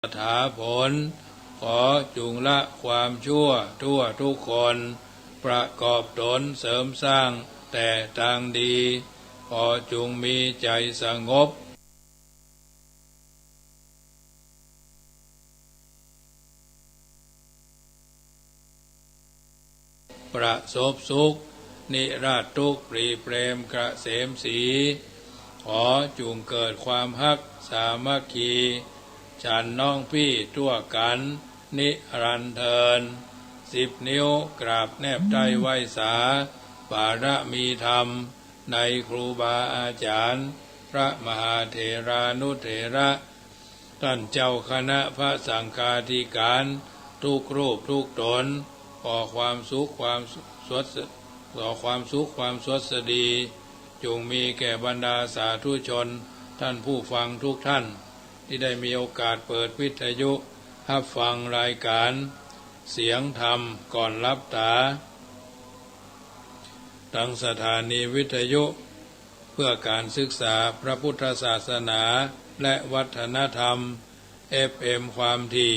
ถาผลขอจุงละความชั่วทั่วทุกคนประกอบตนเสริมสร้างแต่ทางดีขอจุงมีใจสงบประสบสุขนิราชทุกข์ปรีเปรมกระเสมสีขอจุงเกิดความฮักสามัคคีฉันน้องพี่ทั่วกันนิรันดร์เทิน10 นิ้วกราบแนบใต้ไหวสาบารมีธรรมในครูบาอาจารย์พระมหาเถรานุเถระท่านเจ้าคณะพระสังฆาธิการทุกรูปทุกตนขอความสุขความสดดีจงมีแก่บรรดาสาธุชนท่านผู้ฟังทุกท่านที่ได้มีโอกาสเปิดวิทยุรับฟังรายการเสียงธรรมก่อนลับตาทั้งสถานีวิทยุเพื่อการศึกษาพระพุทธศาสนาและวัฒนธรรม FM ความถี่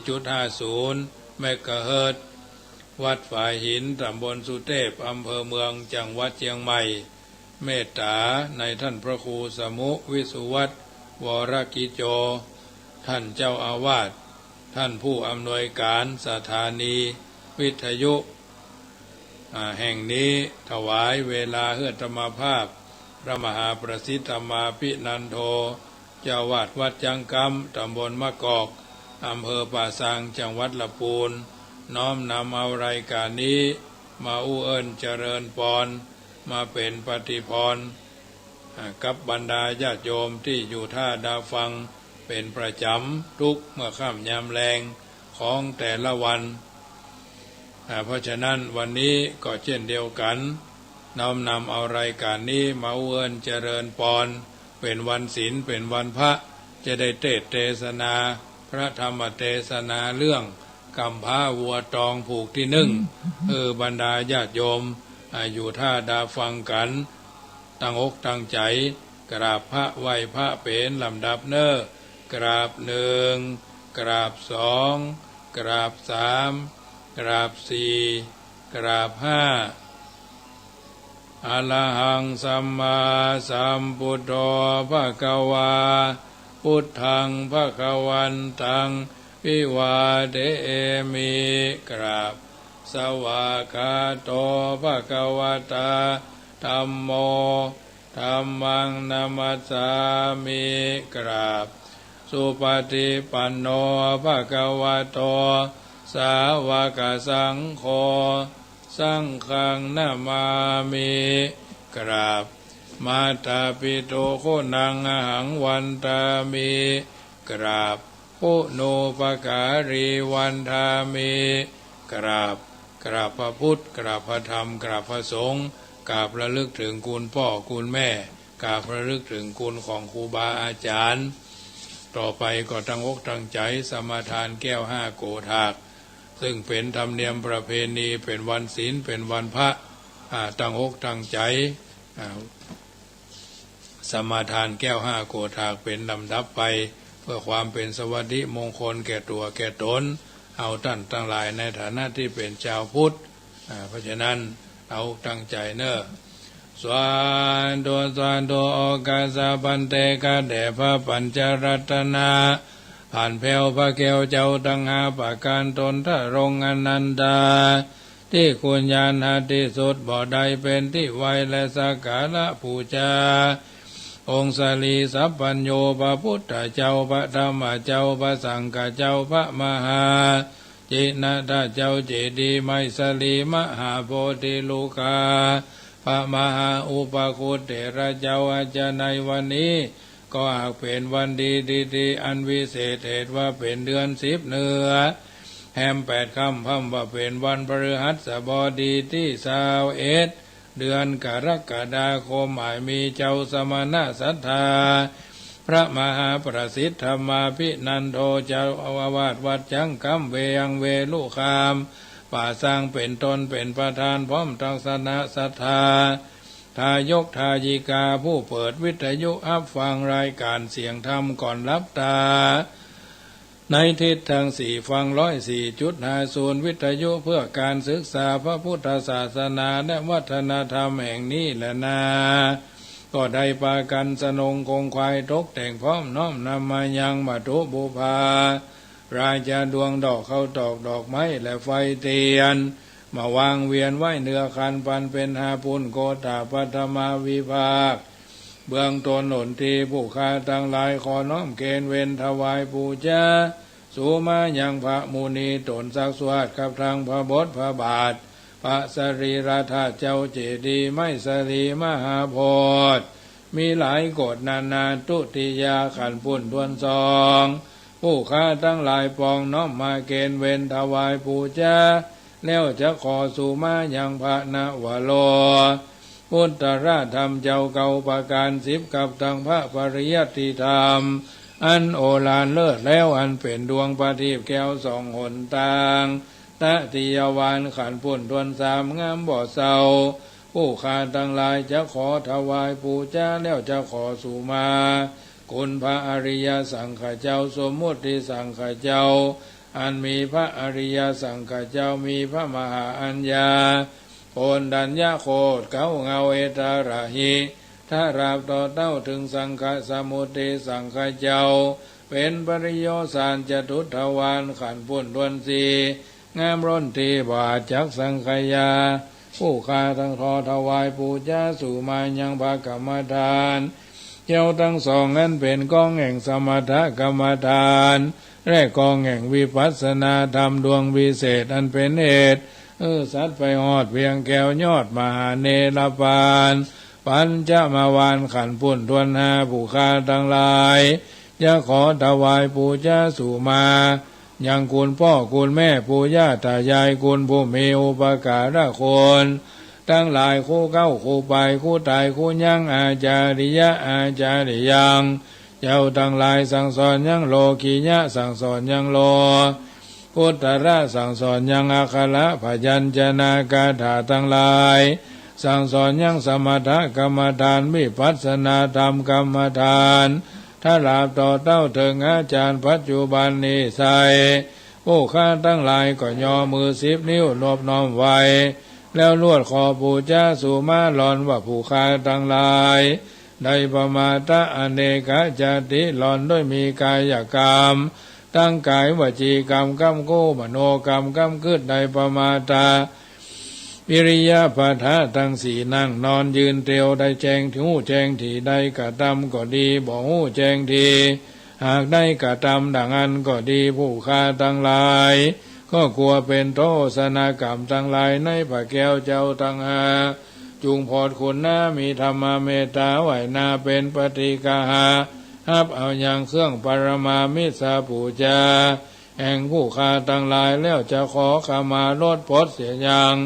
904.50 เมกะเฮิรตซ์วัดฝายหินตำบลสุเทพอำเภอเมืองจังหวัดเชียงใหม่เมตตาในท่านพระครูสมุวิสุวัตรวรกิจโจท่านเจ้าอาวาสท่านผู้อำนวยการสถานีวิทยุแห่งนี้ถวายเวลาเฮือธรรมภาพพระมหาประสิทธมาภินันโทเจ้าวาดวัดจังกำตำบลมะกอกอำเภอป่าซางจังหวัดลำพูนน้อมนำเอารายการนี้มาอู้เอิญเจริญพรมาเป็นปฏิพรกับบรรดาญาติโยมที่อยู่ท่าดาวฟังเป็นประจำทุกเมื่อค่ำยามแรงของแต่ละวันเพราะฉะนั้นวันนี้ก็เช่นเดียวกันน้อมนำเอารายการนี้มาอู้เอิญเจริญพรเป็นวันศีลเป็นวันพระจะได้เทศนาพระธรรมเทศนาเรื่องกำพร้าวัวตองผูกที่บรรดาญาติโยมอยู่ท่าดาฟังกันตั้งอกตั้งใจกราบพระไหว้พระเป็นลำดับกราบ1กราบ2กราบ3กราบ4กราบ5อะระหังสัมมาสัมพุทโธภควาพุทธังภควันตังวิวาเทมิกราบสวากขาโตภควตาธัมโมธัมมังนัมมัสสามิกราบสุปฏิปันโนภควโตสาวกสังโฆสังฆังนามามิกราบมาตาปิโตโคนังอหังวันตามิกราบปุโนปการีวันทามิกราบพระพุทธกราบพระธรรมกราบพระสงฆ์กราบระลึกถึงคุณพ่อคุณแม่กราบระลึกถึงคุณของครูบาอาจารย์ต่อไปก็ตั้งอกตั้งใจสมาทานแก้ว5 โกฐากซึ่งเป็นธรรมเนียมประเพณีเป็นวันศีลเป็นวันพระตั้งอกตั้งใจสมาทานแก้ว5 โกฐากเป็นลำดับไปเพื่อความเป็นสวัสดิมงคลแก่ตัวแก่ตนเอาท่านทั้งหลายในฐานะที่เป็นชาวพุทธเพราะฉะนั้นเอาตั้งใจสวาโตโอกาสะปันเตกะเดพระปัญจรัตนาผ่านแผ่วพระแก้วเจ้าตั้ง5 ประการตนทะรงอนันตาที่คุณญาณหาที่สุดบ่ใดเป็นที่ไวและสักการะบูชาองค์สลีสัพพัญโญพระพุทธเจ้าพระธรรมเจ้าพระสังฆเจ้าพระมหาจินตเจ้าเจดีย์ไมสลีมหาโพธิลูกาพระมหาอุปคุตเถระเจ้าอาจารย์ในวันนี้ก็หากเป็นวันดีอันวิเศษเหตุว่าเป็นเดือน10เนือแฮม8 ค่ำว่าเป็นวันพฤหัสบดีที่21เดือนกรกฎาคมหมายมีเจ้าสมณะศรัทธาพระมหาประสิทธมาภินันโทเจ้าอาวาสวัดจังกำเวียงเวลุคามป่าสร้างเป็นตนเป็นประธานพร้อมทั้งสนะศรัทธา ทายกทายิกาผู้เปิดวิทยุอัพฟังรายการเสียงธรรมก่อนรับตาในทิศทางสี่ฟัง104.50วิทยุเพื่อการศึกษาพระพุทธศาสนาและวัฒนธรรมแห่งนี้แหละนาก็ได้ปากันสนงคงควายตกแต่งพร้อมน้อมนำมายังมาตุบูพารายจะดวงดอกเข้าตอกดอกไม้และไฟเทียนมาวางเวียนไว้เนื้อคันปันเป็นหาปุณโกตาปัตมาวิภาคเบื้องต้นหนทีผู้ค้าตั้งหลายขอน้อมเกณฑ์เว้นถวายปูชาสูมายังพระมุนีตนสักสวัสดิ์กับทางพระบทพระบาทพระสรีราธาตุเจ้าเจดีย์ไม่สรีมหาโพธิ์มีหลายกฎนานาตุติยาขันปุ่นทวนซองผู้ค้าตั้งหลายปองน้อมมาเกณฑ์เว้นถวายปูชาแล้วจะขอสู่มายังพระนวโรพุทธราชธรรมเจ้าเก่าประการ10กับทางพระปริยัติธรรมอันโอฬารเลิศแล้วอันเป็นดวงประทีปแก้วสองหนตางตะติยวานขันปุ่นทวน3งามบ่อเศร้าผู้ค้าทั้งหลายจะขอถวายปูชาแล้วจะขอสู่มาคุณพระอริยสังฆเจ้าสมมุติสังฆเจ้าอันมีพระอริยสังฆเจ้ามีพระมหาอัญญาโอนดัญญาโคตเก้าเงาเอตาระหิถ้าราบต่อเต้าถึงสังฆสมุติสังฆเจ้าเป็นปริโยสารจตุทวารขันปุ่นดวนสีงามร้นทีบาจักสังขยาผู้ค้าทั้งทอถวายปูชาสู่มายังภากรรมฐานเจ้าทั้งสองนั้นเป็นกองแห่งสมถกรรมฐานและกองแห่งวิปัสสนาธรรมดวงวิเศษอันเป็นเหตุสัตว์ไปหอดเพียงแก้วยอดมหาเนรปานปัญจมาวานขันปุ่นทวน5ผู้ค้าทั้งหลายจะขอถวายปูชาสู่มายังคุณพ่อคุณแม่ปู่ย่าตายายคุณผู้มีอุปการะคุณทั้งหลายคู่เก้าคู่ไปคู่ตายคู่ยังอาจาริยะอาจาริยังเจ้าทั้งหลายสั่งสอนยังโลกียะสั่งสอนยังโลพุทธราชสั่งสอนยังอัคระพยัญชนะคาถาทั้งหลายสั่งสอนยังสมถกรรมฐานวิปัสสนาธรรมกรรมฐานถ้าหลาบต่อเต้าถึงอาจารย์ปัจจุบันนี้ใส่ผู้ค้าทั้งหลายก็ย่อมือ10 นิ้วนอบน้อมไว้แล้วลวดขอปูชาสู่มาหลอนว่าผู้ค้าทั้งหลายได้ประมาทอเนกจติหลอนด้วยมีกายกรรมตั้งกายวจีกรรมกรรมโกมโนกรรมกรรมคืดได้ประมาทวิริยะปัฏฐะทั้งสี่นั่งนอนยืนเตียวได้แจงหูแจงที่ใดกระทำก็ดีบ่หูแจงทีหากได้กระทำดังนั้นก็ดีผู้ค้าทั้งหลายก็กลัวเป็นโทษนากรรมทั้งหลายในพระแก้วเจ้าทั้งห้าจุงพอดคุณหน้ามีธรรมเมตตาไหวนาเป็นปฏิกาหาฮับเอาอย่างเครื่องปรมามิสาปูจาแห่งผู้ค้าทั้งหลายแล้วจะขอขมาลดพดเสียอย่าง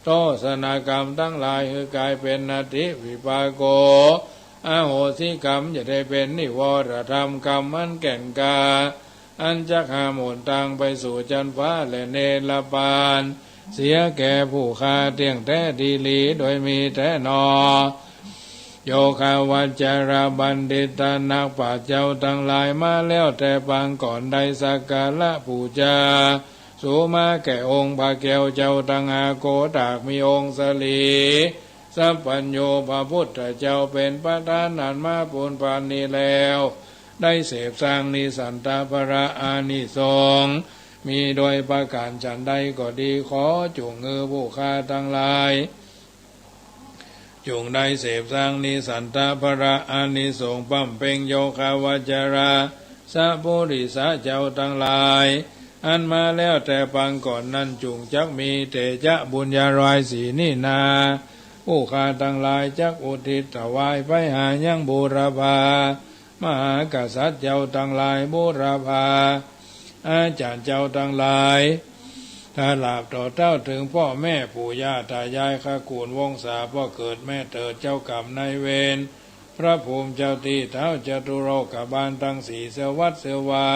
โทษนากรรมทั้งหลายคือกลายเป็นนาทิวิปากโกอโหสิกรรมจะได้เป็นนิวรธรรมกรรมอันแก่นกาอันจะหาหมุนทางไปสู่จันฟ้าและเนรปานเสียแก่ผู้ค้าเตียงแท้ดีลีโดยมีแท้นอโยคาวัจจาราบัณฑิตานักปราชญ์เจ้าทั้งหลายมาแล้วแต่ปางก่อนได้สักการะบูชาสูมาแก่องค์พระแก้วเจ้าตังอาโกตากมีองค์สลีสัพพัญโยพระพุทธเจ้าเป็นประธานนันมาปุณปานนี้แล้วได้เสพสร้างนิสันตปราอานิสงส์มีโดยประการฉันใดก็ดีขอจงเงือผู้ค้าทั้งหลายจงได้เสพสร้างนิสันตปราอานิสงส์ปั้มเพ่งโยคาวัจจาราสัพพุริสาเจ้าทั้งหลายอันมาแล้วแต่ปางก่อนนั้นจุงจักมีเตจะบุญญารายสีนี่นาผู้ค้าทั้งหลายจักอุทิศถวายไปหายังบูรพามหากษัตริย์เจ้าทั้งหลายบูรพาอาจารย์เจ้าทั้งหลายถ้าหลาบต่อเต้าถึงพ่อแม่ปู่ย่าตายายข้ากูลวงศาพ่อเกิดแม่เติดเจ้ากรรมนายเวรพระภูมิเจ้าตีเท้าจตุโลกบาลทั้งสี่เสวัดเสวา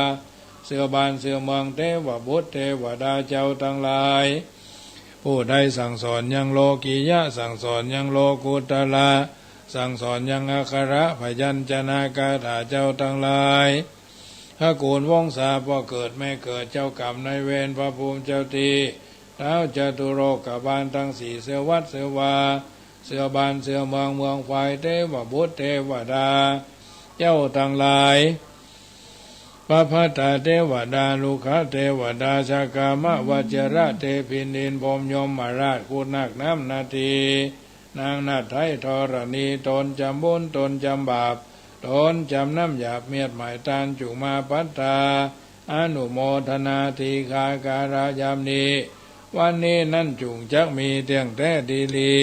เสือบานเสือเมืองเทวบุตรเทวดาเจ้าทั้งหลาย ผู้ใดสั่งสอนยังโลกิยะสั่งสอนยังโลกุตละสั่งสอนยังอัคขระพยัญชนะคาถาเจ้าทั้งหลายถ้าโกนวงศาพ่อเกิดไม่เกิดเจ้ากรรมนายเวรพระภูมิเจ้าทีท้าวจตุโลกบาลทั้งสี่เสือวัดเสือวาเสือบานเสือเมืองเมืองฝ่ายเทวบุตรเทวดาเจ้าทั้งหลายพระพัตตาเทวดาลูกเทวดาชากามะวัจระเทพินินพรหมยมมาราชคุณนักน้ำนาทีนางนาถไทยธรณีตนจำบุญตนจำบาปตนจำน้ำหยาบเมียดหมายตานจุมาปัตตาอนุโมทนาทีคาการายามนี้วันนี้นั่นจุงจักมีเตียงแท้ดีลี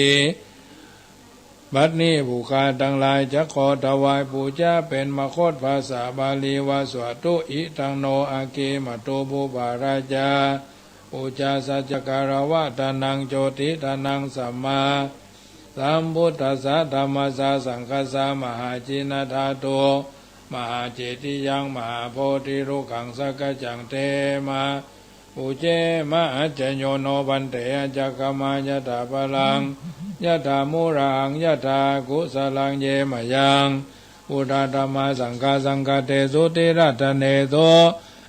บัดนี้ผู้ข้าทั้งหลายจะขอถวายปูชาเป็นมคตภาษาบาลีว่าสวดตุอิตังโนอาเกมโตบุบาราจาปูชาสัจการวะตานังโจติตานังสัมมาสัมพุทธัสสะธัมมัสสะสังฆัสสะมหาจินธาโตมหาเจติยังมหาโพธิรุขังสกจังเตมาอุเจมะอัจจโยโนบันเตอจักขมายตาพลังยะถามุรังยะถากุสลังเยมยังอุตตมะสังฆสังฆเตสุติรัตเนโต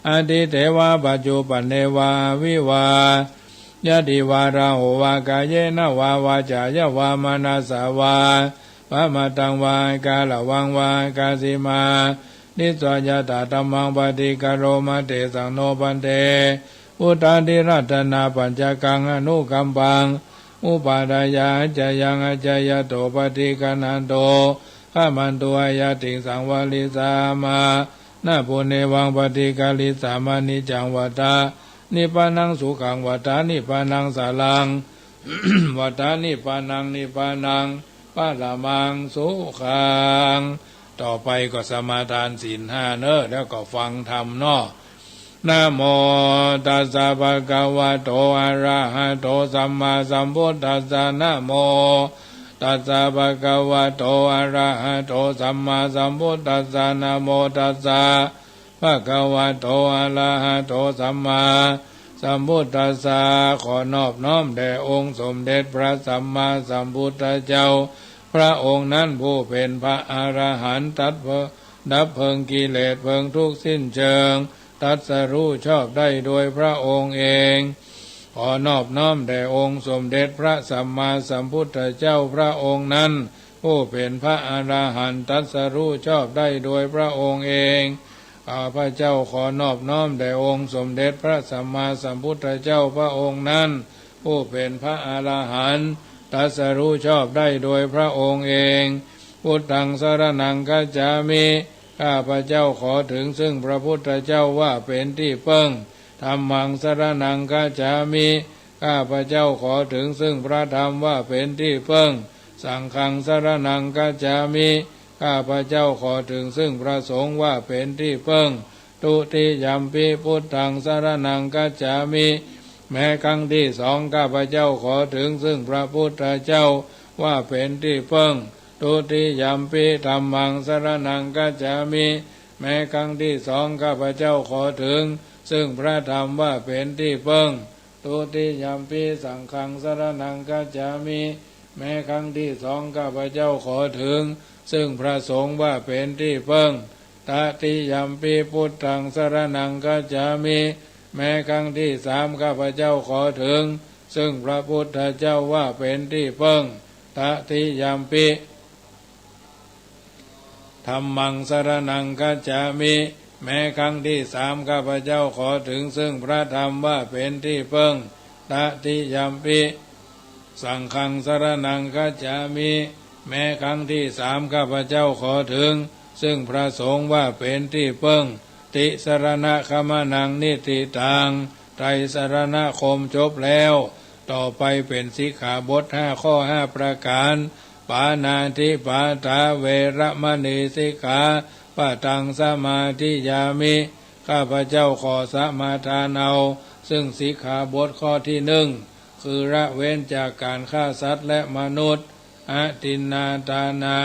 อธิเทวะปัจจุปเนวาวิวายะดิวาราโหวากายเยนะวาวาจายะวามนัสสาวาปะมะตังวากาลวังวากาสิมานิสวายตาธัมมังปฏิกโรมะเตสังโนปันเตอุตติรัตนาปัญจกังอนุกัมปังอุปาดายาจายังอาจายโตปฏิกนันโตข้ามันตัวายาติสังวลิสามานาปุเนวังปฏิกาลิสามานิจังวัตานิพานังสุขังวัฏานิพานังสาลัง วัฏานิพานังนิพานังปะละมังสุขังต่อไปก็สมาทานศีลห้าเนอะแล้วก็ฟังธรรมเนาะนะโมตัสสะภะคะวะโตอะระหะโตสัมมาสัมพุทธัสสะนะโมตัสสะภะคะวะโตอะระหะโตสัมมาสัมพุทธัสสะนะโมตัสสะภะคะวะโตอะระหะโตสัมมาสัมพุทธัสสะขอนอบน้อมแด่องค์สมเด็จพระสัมมาสัมพุทธเจ้าพระองค์นั้นผู้เป็นพระอรหันต์ดับเพลิงกิเลสเพลิงทุกข์สิ้นเชิงตรัสรู้ชอบได้โดยพระองค์เองขอนอบน้อมแด่องค์สมเด็จพระสัมมาสัมพุทธเจ้าพระองค์นั้นผู้เป็นพระอรหันต์ตรัสรู้ชอบได้โดยพระองค์เองข้าพระเจ้าขอนอบน้อมแด่องค์สมเด็จพระสัมมาสัมพุทธเจ้าพระองค์นั้นผู้เป็นพระอรหันต์ตรัสรู้ชอบได้โดยพระองค์เองพุทธังสรณังคัจฉามิข้าพระเจ้าขอถึงซึ่งพระพุทธเจ้าว่าเป็นที่พึ่งธัมมังสรณังคัจฉามิข้าพระเจ้าขอถึงซึ่งพระธรรมว่าเป็นที่พึ่งสังฆังสรณังคัจฉามิข้าพระเจ้าขอถึงซึ่งพระสงฆ์ว่าเป็นที่พึ่งตุติยัมปิพุทธังสรณังคัจฉามิแม้ครั้งที่สองข้าพระเจ้าขอถึงซึ่งพระพุทธเจ้าว่าเป็นที่พึ่งตุติยัมปิธัมมังสรณังคัจฉามิแม้ครั้งที่สองข้าพเจ้าขอถึงซึ่งพระธรรมว่าเป็นที่พึ่งตุติยัมปิสังฆังสรณังคัจฉามิแม้ครั้งที่สองข้าพเจ้าขอถึงซึ่งพระสงฆ์ว่าเป็นที่พึ่งตติยัมปิพุทธังสรณังคัจฉามิแม้ครั้งที่สามข้าพเจ้าขอถึงซึ่งพระพุทธเจ้าว่าเป็นที่พึ่งตติยัมปิธัมมังสรณังคัจฉามิแม้ครั้งที่สามข้าพเจ้าขอถึงซึ่งพระธรรมว่าเป็นที่พึ่งตติยัมปิสังฆังสรณังคัจฉามิแม้ครั้งที่สามข้าพเจ้าขอถึงซึ่งพระสงฆ์ว่าเป็นที่พึ่งติสรณะคมนังนิติตังไตรสรณคมจบแล้วต่อไปเป็นสิกขาบท5 ข้อ 5 ประการปานาติปาตาเวรมณีสิกขาปะตังสมาธิยามิข้าพเจ้าขอสมาทานเอาซึ่งสิกขาบทข้อที่หนึ่งคือละเว้นจากการฆ่าสัตว์และมนุษย์อทินนาทานา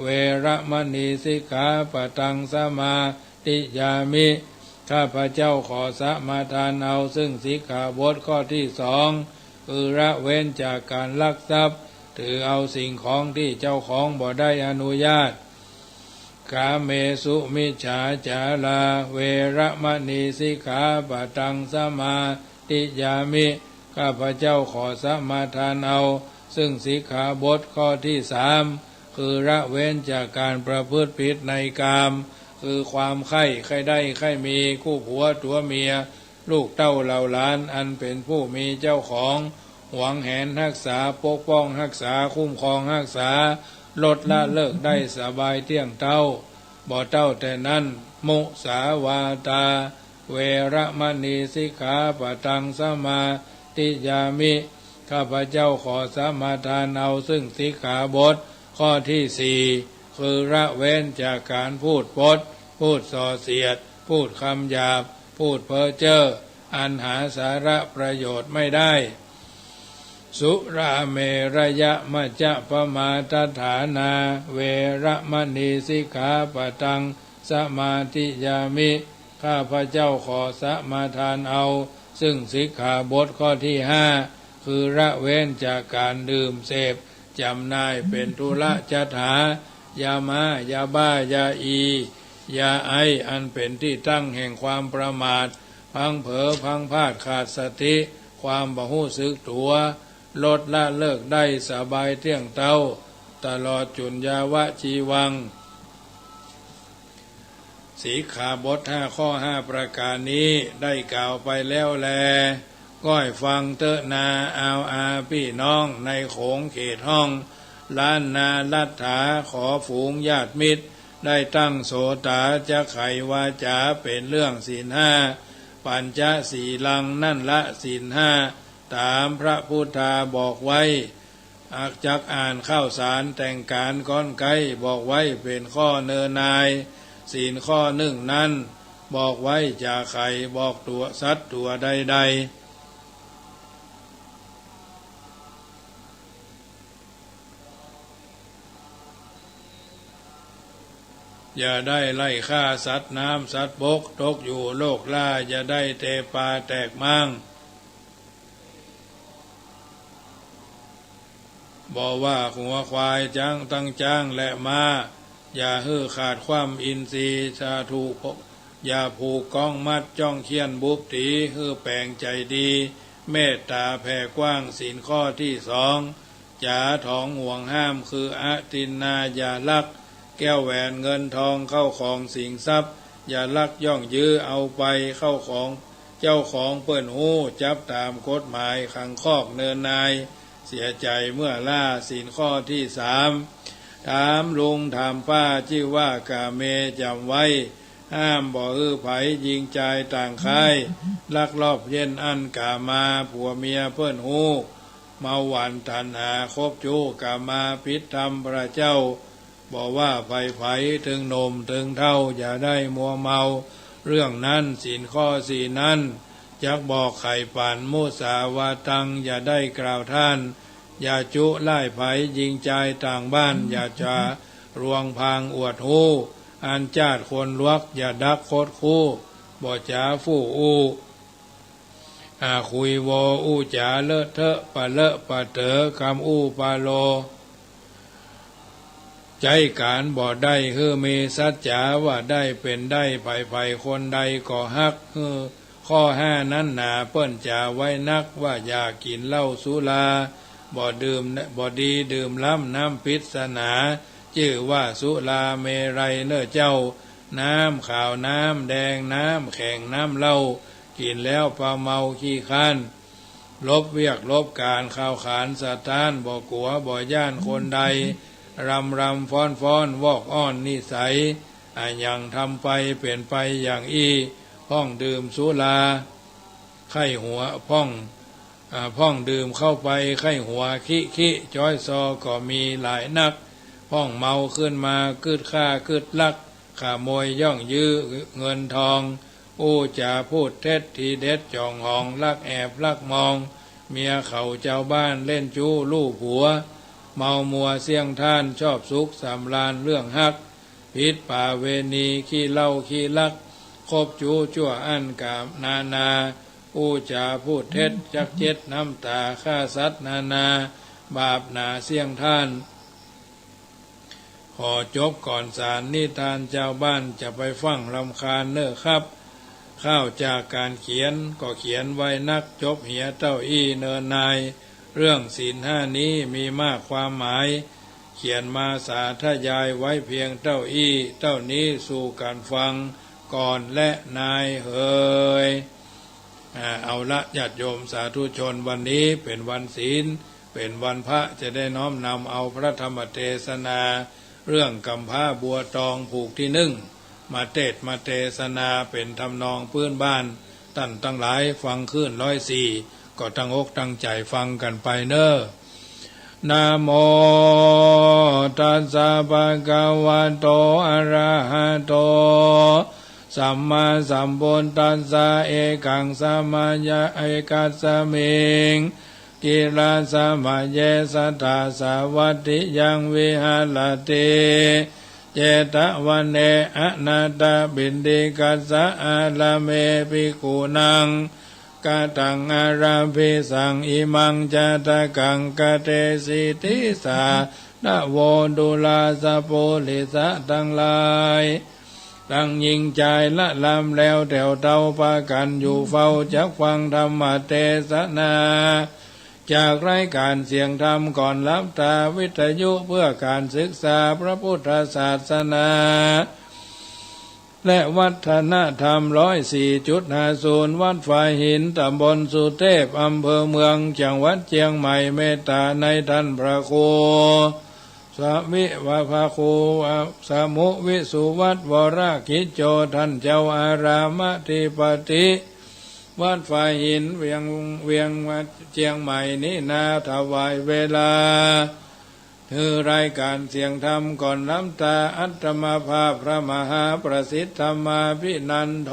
เวรมณีสิกขาปะตังสมาธิยามิข้าพเจ้าขอสมาทานเอาซึ่งสิกขาบทข้อที่สอง คือละเว้นจากการลักทรัพย์ถือเอาสิ่งของที่เจ้าของบ่ได้อนุญาตกาเมสุมิจฉาจาราเวระมณีสิกขาปะทังสมาติยามิข้าพเจ้าขอสมาทานเอาซึ่งสิกขาบทข้อที่3คือละเว้นจากการประพฤติผิดในกามคือความใคร่ได้ใคร่มีคู่ผัวตัวเมียลูกเต้าเหล่าหลานอันเป็นผู้มีเจ้าของหวงแหนรักษาปกป้องรักษาคุ้มครองรักษาลดละเลิกได้สบายเที่ยงเต้าบ่เต้าแต่นั้นมุสาวาตาเวระมณีสิกขาปะทังสมาติยามิข้าพเจ้าขอสมาทานเอาซึ่งสิกขาบทข้อที่4คือละเว้นจากการพูดปดพูดส่อเสียดพูดคำหยาบพูดเพ้อเจ้ออันหาสาระประโยชน์ไม่ได้สุราเมรยะมัจจะปมาทฐานาเวระมณีสิกขาปะทังสมาธิยามิข้าพเจ้าขอสมาทานเอาซึ่งสิกขาบทข้อที่5คือละเว้นจากการดื่มเสพจำหน่ายเป็นธุระจัดหายามายาบ้ายาอียาไออันเป็นที่ตั้งแห่งความประมาทพังเผลอพังพลาดขาดสติความบ่ฮู้สึกตัวลดละเลิกได้สบายเที่ยงเต้าตลอดจุนยาวะชีวังสีขาบท5ข้อ5ประการนี้ได้กล่าวไปแล้วแลก้อยฟังเตอะนาอาวอาพี่น้องในโขงเขตห้องล้านนาลัทธาขอฝูงญาติมิตรได้ตั้งโสตาจะไขวาจาเป็นเรื่องศีล5ปัญจสีลังนั่นละศีล5ตามพระพุทธาบอกไว้อักจักอ่านข้าวสารแต่งการก้อนไก่บอกไว้เป็นข้อเนินนายศีลข้อ1นั้นบอกไว้จะไขบอกตัวสัตว์ตัวใดๆอย่าได้ไล่ฆ่าสัตว์น้ำสัตว์บกตกอยู่โลกล่าอย่าได้เตะปลาแตกมั่งบอกว่าหัวควายจ้างตั้งจ้างและมาอย่าฮื้อขาดความอินทรีย์สาธุอย่าผูกกองมัดจ้องเคียนบุบตีฮื้อแปลงใจดีเมตตาแผ่กว้างศีลข้อที่2จ๋าถองห่วงห้ามคืออตินนาอย่าลักแก้วแหวนเงินทองเข้าของสิ่งทรัพย์อย่าลักย่องยื้อเอาไปเข้าของเจ้าของเปิ้นหู้จับตามกฎหมายขังคอกเนินนายเสียใจเมื่อล่าศีลข้อที่3ถามลุงถามป้าชื่อว่ากาเมจำไว้ห้ามบ่อื้อไผยิงใจต่างค่ายลักลอบเย็นอันกามาผัวเมียเปิ้นหู้เมาหวานตันหาคบจูกามาพิษธรรมพระเจ้าบอกว่าไฟถึงหนมถึงเท่าอย่าได้มัวเมาเรื่องนั้นศีลข้อ4นั้นจักบอกไข่ป่านมุสาวาตังอย่าได้กล่าวท่านอย่าจุไล่ไผยิงใจต่างบ้านอย่าจะรวงพางอวดหูอันจาดคนลวกอย่าดักโคดคู่บ่จ๋าฟู่อู้คุยโวอู้จ๋าเลอะเทอะปะเลอะปะเต๋อคำอู้ปาโลใจการบ่ได้คือมีสัจจาว่าได้เป็นได้ไผคนใดก็ฮักคือข้อ5นั้นหนาเปิ้นจะไว้นักว่าอย่ากินเหล้าสุราบ่ดื่มบ่ดีดื่มล้ำน้ำพิษนาชื่อว่าสุราเมรัยเน้อเจ้าน้ำขาวน้ำแดงน้ำแข็งน้ำเหล้ากินแล้วปลาเมาขี้ค้านลบเวียกลบการข่าวขานสถานบ่กลัวบ่ย่านคนใดรำฟ้อนวอกอ้อนนิสัยอย่างทำไปเปลี่ยนไปอย่างพ้องดื่มสุราไข้หัวพ้องดื่มเข้าไปไข้หัวขี้จ้อยซอก็มีหลายนักพ้องเมาขึ้นมาคืดฆ่าคืดลักขโมยย่องยื้อเงินทองอู้จะพูดเท็จทีเด็ดจองหองลักแอบลักมองเมียเขาเจ้าบ้านเล่นจู้ลู่ผัวเมามัวเสี่ยงท่านชอบสุขสำราญเรื่องฮักพิษป่าเวณีขี้เหล้าขี้ลักคบจู้ชั่วอันกามนา ผู้จาพูดเท็จจักเจ็ดน้ำตาฆ่าสัตว์นานาบาปหนาเสี่ยงท่านขอจบก่อนสารนิทานเจ้าบ้านจะไปฟังรำคาญเน้อครับข้าวจากการเขียนก็เขียนไว้นักจบเหียเต้าอี้เนินนายเรื่องศีลห้านี้มีมากความหมายเขียนมาสาธยายไว้เพียงเต้าอี้เต้านี้สู่การฟังก่อนและนายเฮยเอาละญาติโยมสาธุชนวันนี้เป็นวันศีลเป็นวันพระจะได้น้อมนำเอาพระธรรมเทศนาเรื่องกำพร้าบัวตองผูกที่หนึ่งมาเทศนาเป็นทำนองพื้นบ้านท่านทั้งหลายฟังขึ้น104ก็ตั้งอกตั้งใจฟังกันไปเน้อนะโมตัสสะภะคะวะโตอะระหะโตสัมมาสัมพุทธัสสะเอกังสัมมาเอกัสสะมิงกิลาสัมมาเยสัทธาสาวัตติยังวิหารติเจตวันเนอนาตาบินดิกัสสะอาลาเมภิกขุนังกตังอาราภิสังอิมังจตกังกเตสิทิสานะโวดุลาสะโพลิสะทั้งหลายตั้งยิงใจละลำแล้วแถวเตาปากันอยู่เฝ้าจักฟังธรรมเทศนาจากรายการเสียงธรรมก่อนรับตาวิทยุเพื่อการศึกษาพระพุทธศาสนาและวัฒนธรรม104.50วัดฝ่ายหินตำบลสุเทพอำเภอเมืองจังหวัดเชียงใหม่เมตตาในท่านพระครูสวิวะภาคูสมุวิสุวัตวรกิจโจท่านเจ้าอารามธิปติวัดฝ่ายหินเวียงวัดเชียงใหม่นี้นาถวายเวลาคือรายการเสียงธรรมก่อนน้ำตาอัตมาภาพพระมหาประสิทธรรมาภินันโท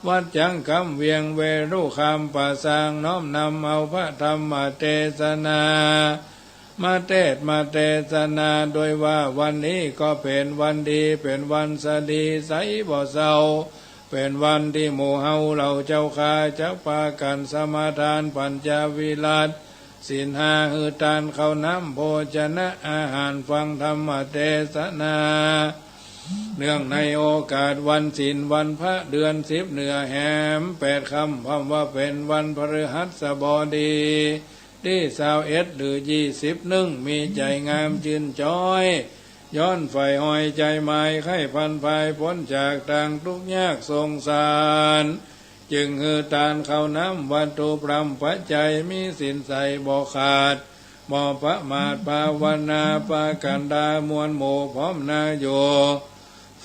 วัดจังคำเวียงเวรุคำป่าสางน้อมนำเอาพระธรรมเทศนามาเทศนาโดยว่าวันนี้ก็เป็นวันดีเป็นวันสดีใสบ่เศร้าเป็นวันที่หมู่เฮาเราเจ้าข้าจักพากันสมาทานปัญจวิรัติศีลห้าหือทานข้าวน้ำโภชนะอาหารฟังธรรมเทศนาเนื่องในโอกาสวันศีลวันพระเดือน10เหนือแหม8ค่ำพร้อมว่าเป็นวันพฤหัสบดีที่21หรือ21มีใจงามชื่นจ้อยย้อนไฟห้อยใจไม้ไข้พันภายพ้นจากต่างทุกข์ยากสงสารจึงหือทานข้าวน้ำวัตถุพรำปัจจัยมีสินใสบ่ขาดบ่ประมาทภาวนาปากันดามวลหมู่พร้อมนาโย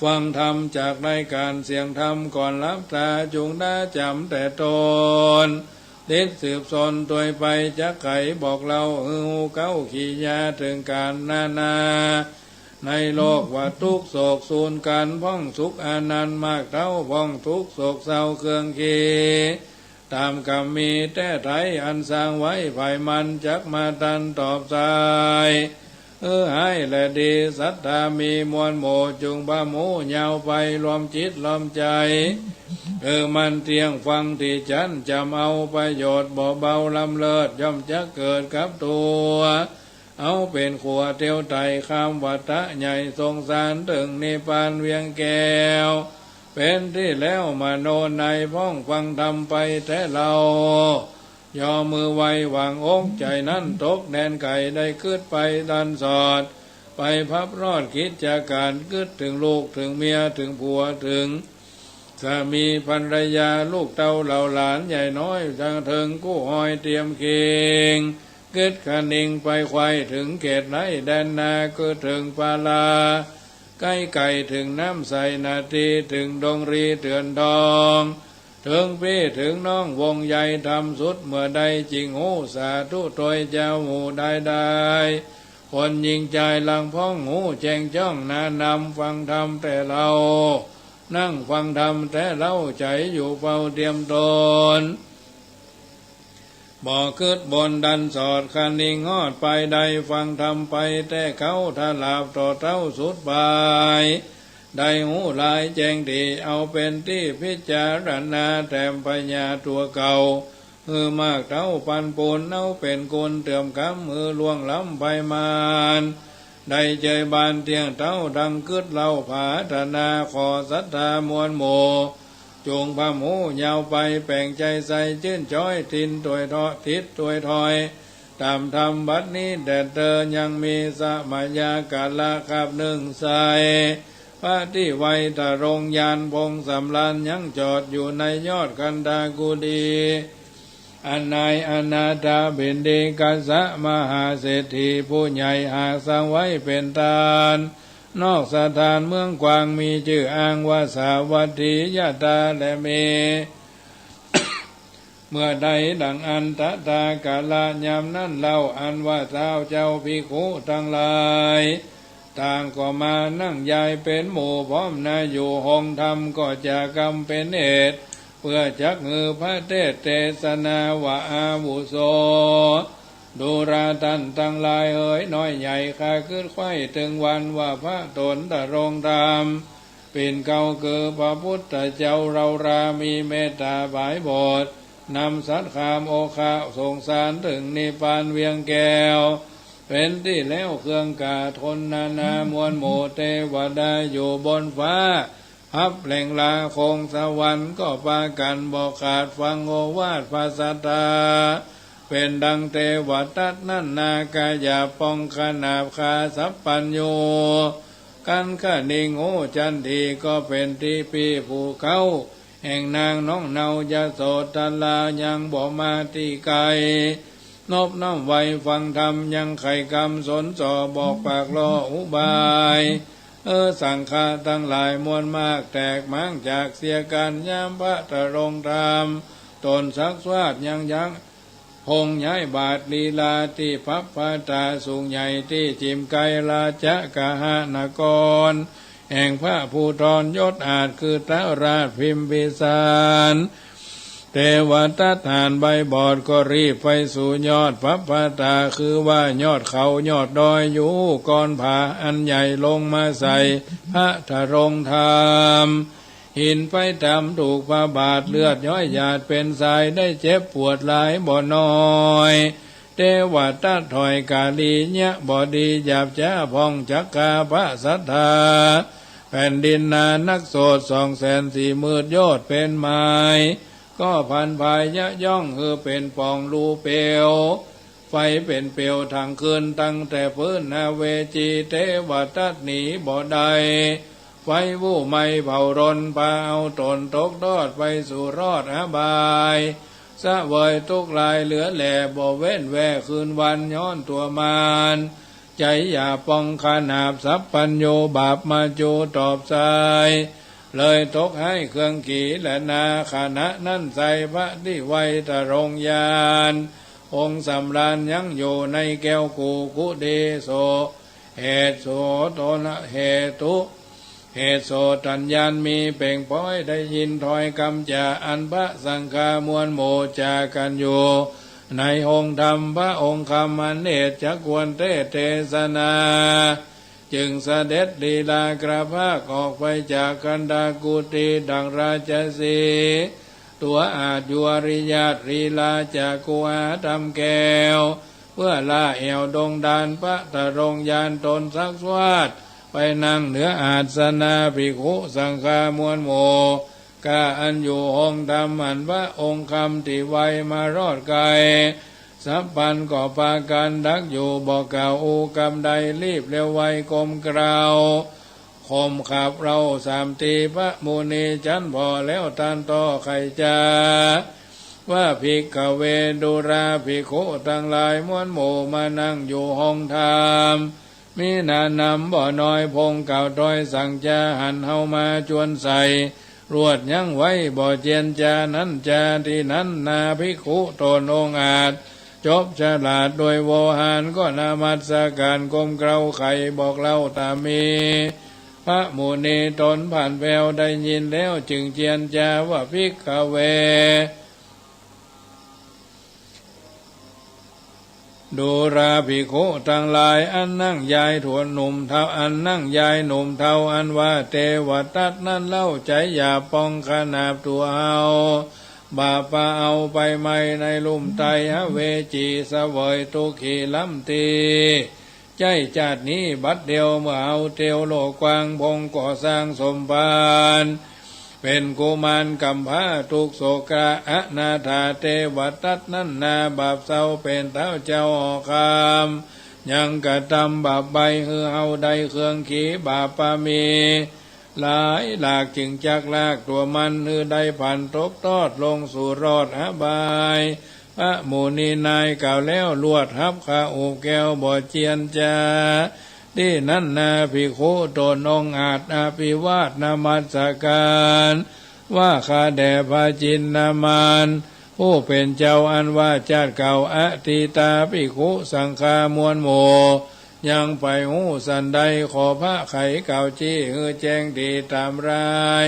ฟังธรรมจากรายการเสียงธรรมก่อนรับตาจุงได้จำแต่ตนเด็ดสืบสนตัวไปจักไข่บอกเราหูเก้าขี้ยาถึงการนาในโลกว่าทุกโศกสูญกันพ้องสุขอนันต์มากเท่าพ้องทุกโศกเศร้าเครื่องขีตามกรรมมีแต่ไทยอันสร้างไว้ภายมันจักมาตันตอบสายให้และดีสัทธามีมวลโมจุงบามูยาวไปรวมจิตรวมใจมันเตียงฟังที่ฉันจำเอาประโยชน์บ่เบาลำเลิศย่อมจะเกิดกับตัวเอาเป็นขัวเตียวไตคำวัตะใหญ่ทรงสารถึงนิพพานเวียงแก้วเป็นที่แล้วมาโนในพ้องฟังธรรมไปแต่เราย่อมือไว้วางอกใจนั้นตกแดนไก่ได้ขึ้นไปดันสอดไปพับรอดคิดจากการกึดถึงลูกถึงเมียถึงผัวถึงสามีภรรยาลูกเต้าเหล่าหลานใหญ่น้อยจังถึงกู้หอยเตรียมเคียงกึดขันนิงไปควายถึงเขตไหนแดนนาก็ถึงปาลาใกล้ไก่ถึงน้ำใสนาทีถึงดงรีเตือนทองถึงพี่ถึงน้องวงใหญ่ทำสุดเมื่อใดจริงหูสาธุโดยเจ้าหูได้คนยิงใจลังพ้องหูแจงจ้องนานำฟังธรรมแต่เรานั่งฟังธรรมแต่เราใจอยู่เฝ้าเตรียมตนบ่คืดบนดันสอดคันนิงฮอดไปใดฟังธรรมไปแต่เขาถ้าลาบต่อเต้าสุดบาย ได้หูลายแจ้งดีเอาเป็นที่พิจารณาแถมปัญญาตัวเก่ามากเท่าปันปูนเอาเป็นคนเติมคำล่วงล้ำไปมานได้ใจบานเตียงเท่าดังกึดเล่าผาธนาขอศรัทธามวลโมจงพะหมูยาวไปแป่งใจใส่ชื่นจ้อยทินตวยทอทิศตวยถอยตามธรรมบัดนี้แดดเดินยังมีสมัยากาละขับหนึ่งใสพระที่ไวตะรงยานพงสำลานยังจอดอยู่ในยอดกันดากุดีอันนายอนาถาบิณฑิกสะมหาเศรษฐีผู้ใหญ่หากสร้างไว้เป็นทานนอกสถานเมืองกวางมีชื่ออ้างว่าสาวัตถียะตาและเม เมื่อใดดังอันตตากาลยามนั้นเล่าอันว่าเท้าเจ้าภิกขุทั้งหลายต่างก็มานั่งยายเป็นหมู่พร้อมนาอยู่ห้องธรรมก็จะกำเป็นเหตุเพื่อจักมือพระเทศเทศนาวะอาวุโสดูราตันทั้งหลายเอ๋ยน้อยใหญ่ข้าขึ้นไข่ถึงวันว่าพระตนตรงธรรมเป็นเก่าคือพระพุทธเจ้าเรารามีเมตตาบายบทนำสัตคามโอคาสงสารถึงนิพพานเวียงแก้วเป็นที่แล้วเครื่องกาทนนานามวลโมเทวดาอยู่บนฟ้าฮับแหล่งลาคงสวรรค์ก็ปากันบอกขาดฟังโอวาทภาษาตาเป็นดังเทวทัตนั่นนากายาปองขนาบคาสัพปัญโยกันขนิงโอจันทีก็เป็นที่ปีภูเขาแห่งนางน้องเนายาโสตลายังบ่มาที่ไกลนบน้อมไว้ฟังธรรมยังไข่กำสนสอบอกปากล้ออุบายสังฆาทั้งหลายมวลมากแตกมั่งจากเสียกันยามพระตรงธรรมตนสักสวาดยังพงย้ายบาทลีลาที่พับพาตาสูงใหญ่ที่จิมไกราชกะหานกรแห่งพระภูธรยศอาจคือท้าวราชพิมพิสารเทวทัตฐานใบบอดก็รีบไปสู่ยอดพับพาตาคือว่ายอดเขายอดดอยอยู่ก่อนผาอันใหญ่ลงมาใส่พระธรงธรรมหินไปทำถูกพระบาทเลือดย้อยหยาดเป็นสายได้เจ็บปวดหลายบ่น้อยเทวทัตถอยกาลีเนี่ยบ่ดีหยาบจ้าพองจักกาพระสัทธาแผ่นดินนานักโสด240,000 โยชน์เป็นไม้ก็พันภายยะย่องเป็นปองรูเปียวไฟเป็นเปียวทางคืนตั้งแต่พื้นนาเวจีเทวทัตหนีบ่ได้ไฟวู่ไม่เผารนพาเอาตนตกทอดไปสู่รอดอบายสะเวยทุกลายเหลือแหล่บ่เว้นแวคืนวันย้อนตัวมานใจอย่าปองขนาบสัพพัญโยบาปมาจูตอบใจเลยตกให้เครื่องขี่และนาขณะนั้นใส่พระที่ไวตะรงยานองค์สำราญยังอยู่ในแก้วกูกุเดโสเหตุโสโตนะเหตุโสตัญญาณมีเป่งพ้อยได้ยินถอยคำจาอันพระสังฆามวลโมจากันอยู่ในองค์ธรรมพระองค์คำอันเนตจักควรเทศนาจึงเสด็จลีลากระพากออกไปจากกันดากุติดังราชสีตัวอาจยวริยาตลีลาจากกุอาธรรมแก้วเพื่อลาเอวดงดานพระตะรงยานตนสักสวาดไปนั่งเหนืออาสนะภิกขุสังฆามวลโมกาอันอยู่ห้องธรรมอันพระองค์คำที่ไวมารอดไกลสัพพันก็ปากันดักอยู่บอกกล่าวอูกำใดรีบเร็วไวกลมกล่าวข่มขับเรา3 ตีพระมุนีจันพอแล้วทานต่อไขจาว่าภิกขเวดุราภิกขุทั้งหลายมวลหมู่มานั่งอยู่ห้องธรรมมีนานำบ่อน้อยพงเก่าดอยสั่งจาหันเฮามาจวนใส่รวดยังไว้บ่เจียนจานั้นจาที่นั้นนาภิกขุตนองอาจจบฉลาดโดยโวหารก็นามัสการกลมเกลาไข่บอกเล่าตามีพระมุนีตนผ่านแววได้ยินแล้วจึงเจียนจาว่าภิกขเว ดูราภิกขุทั้งหลายอันนั่งยายถวนหนุ่มเทาอันนั่งยายหนุ่มเทาอันว่าเทวทัตนั้นเล่าใจอย่าปองขนาบตัวเอาบาปะเอาไปไม่ในลุ่มไตหเวจีเสวยทุกขีลำตีใจจัดนี้บัดเดียวเมื่อเอาเตียวโลกกว้างพงก่อสร้างสมบานเป็นกุมารกำพร้าทุกโศกะอนาถาเทวทัตนั้นนาบาปเศร้าเป็นเท้าเจ้าคำยังกระทำบาปใบฮือเอาใดเครื่องขีบาปมีหลายหลากจึงจักลากตัวมันฮือได้ผ่านตกทอดลงสู่รอดอบายพระหมูนีนายกล่าวแล้วลวดฮับขาอูแก้วบ่อเจียนจาที่นั้นนาภิกขุตนองอาจอภิวาทนามัสการว่าข้าแด่พระจินนามานผู้เป็นเจ้าอันว่าชาติเก่าอติตาภิกขุสังฆามวลโมยังไปหูสันใดขอพระไขเก่าจี้แจ้งดีตามราย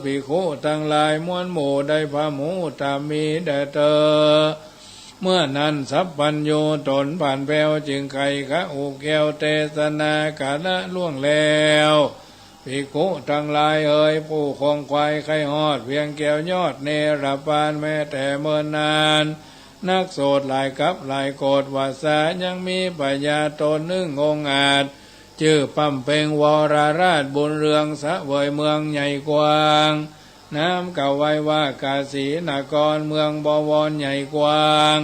ภิกขุทั้งหลายมวลโมได้พระหมูตามมีแด่เธอเมื่อนั้นสัพพัญโยตนผ่านแผ้วจึงไขคะอุแก้วเทศนากาละล่วงแล้วภิกขุทั้งหลายผู้คงควายไข่หอดเพียงแก้วยอดเนรปานแม้แต่เมื่อนานนักโสดหลายกับหลายโกรธวาสายังมีปัญญาตนนึ่งองอาจชื่อปั๊มเพ่งวรราชบุญเรืองสะเวยเมืองใหญ่กว้างน้ำเก่าไว้ว่ากาสีนากรเมืองบวรใหญ่กว้าง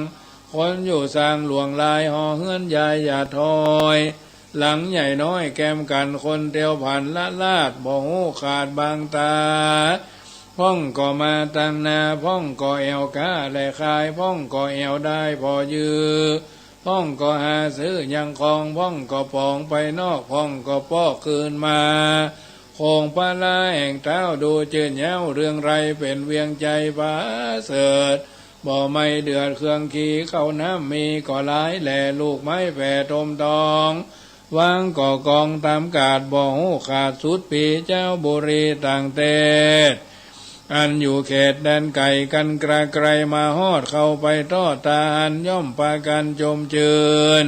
คนอยู่สร้างหลวงลายห่อเฮือนใหญ่อย่าถอยหลังใหญ่น้อยแกมกันคนเตียวผ่านละลาดบ่หูขาดบางตาพ่องก็มาตั้งนาพ่องก็แอวกาและคายพ่องก็แอวได้พอยือพ่องก็หาซื้อยังคองพ่องก็ปองไปนอกพ่องก็ปอกคืนมาคงปลาลาแห่งเท้าดูเจือนเย้าเรื่องไรเป็นเวียงใจพาเสดบ่ไม่เดือดเครื่องขี่เข้าน้ำมีก่อหลายแหล่ลูกไม้แผ่ทมทองวางก่อกองตามกาดบ่หูขาดสุดปีเจ้าบุรีต่างเตศอันอยู่เขตแดนไก่กันกระไกรมาฮอดเข้าไปทอดตาอันย่อมปากันจมเจืน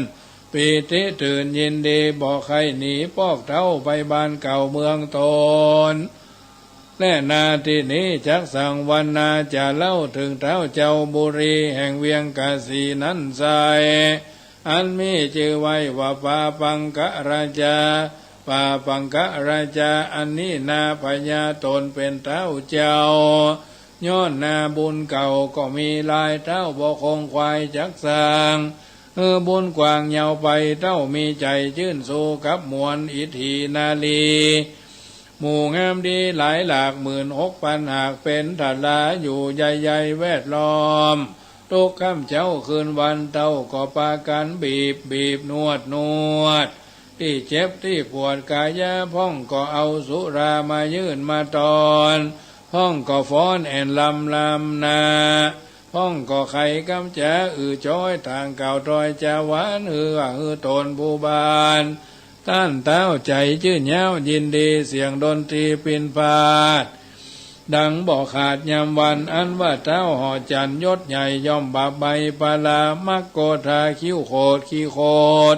ปีติตื่นยินดีบอกใครหนีปอกเท้าไปบ้านเก่าเมืองตนและนาที่นี้จักสั่งวันนาจะเล่าถึงเท้าเจ้าบุรีแห่งเวียงกาสีนั้นใสอันมีชื่อไว้ว่าปาปังกะราชาปาปังกะราชาอันนี้นาพญาตนเป็นเท้าเจ้าย้อนนาบุญเก่าก็มีลายเท้าบ่คงควายจักสั่งบุญกว้างยาวไปเท่ามีใจชื่นสู้กับมวลอิทธินาลีหมู่งามดีหลายหลาก16,000หากเป็นถัดลาอยู่ใหญ่ๆแวดล้อมทุกค่ำเช้าคืนวันเต้าก็ปากันบีบนวดที่เจ็บที่ปวดกายะพ่องก็เอาสุรามายื่นมาตอนพ่องก็ฟ้อนแอนลำนาพ่องก็ไข่กำจะจ้อยทางเก่าตอยจะหวานตนผู้บานต้านเต้าใจชื่นเย้ายินดีเสียงดนตรีปินพาดดังบอกขาดยามวันอันว่าเต้าห่อจันยศใหญ่ย่อมบาใบปาลามักโกธาคิ้วโคดขี้โคด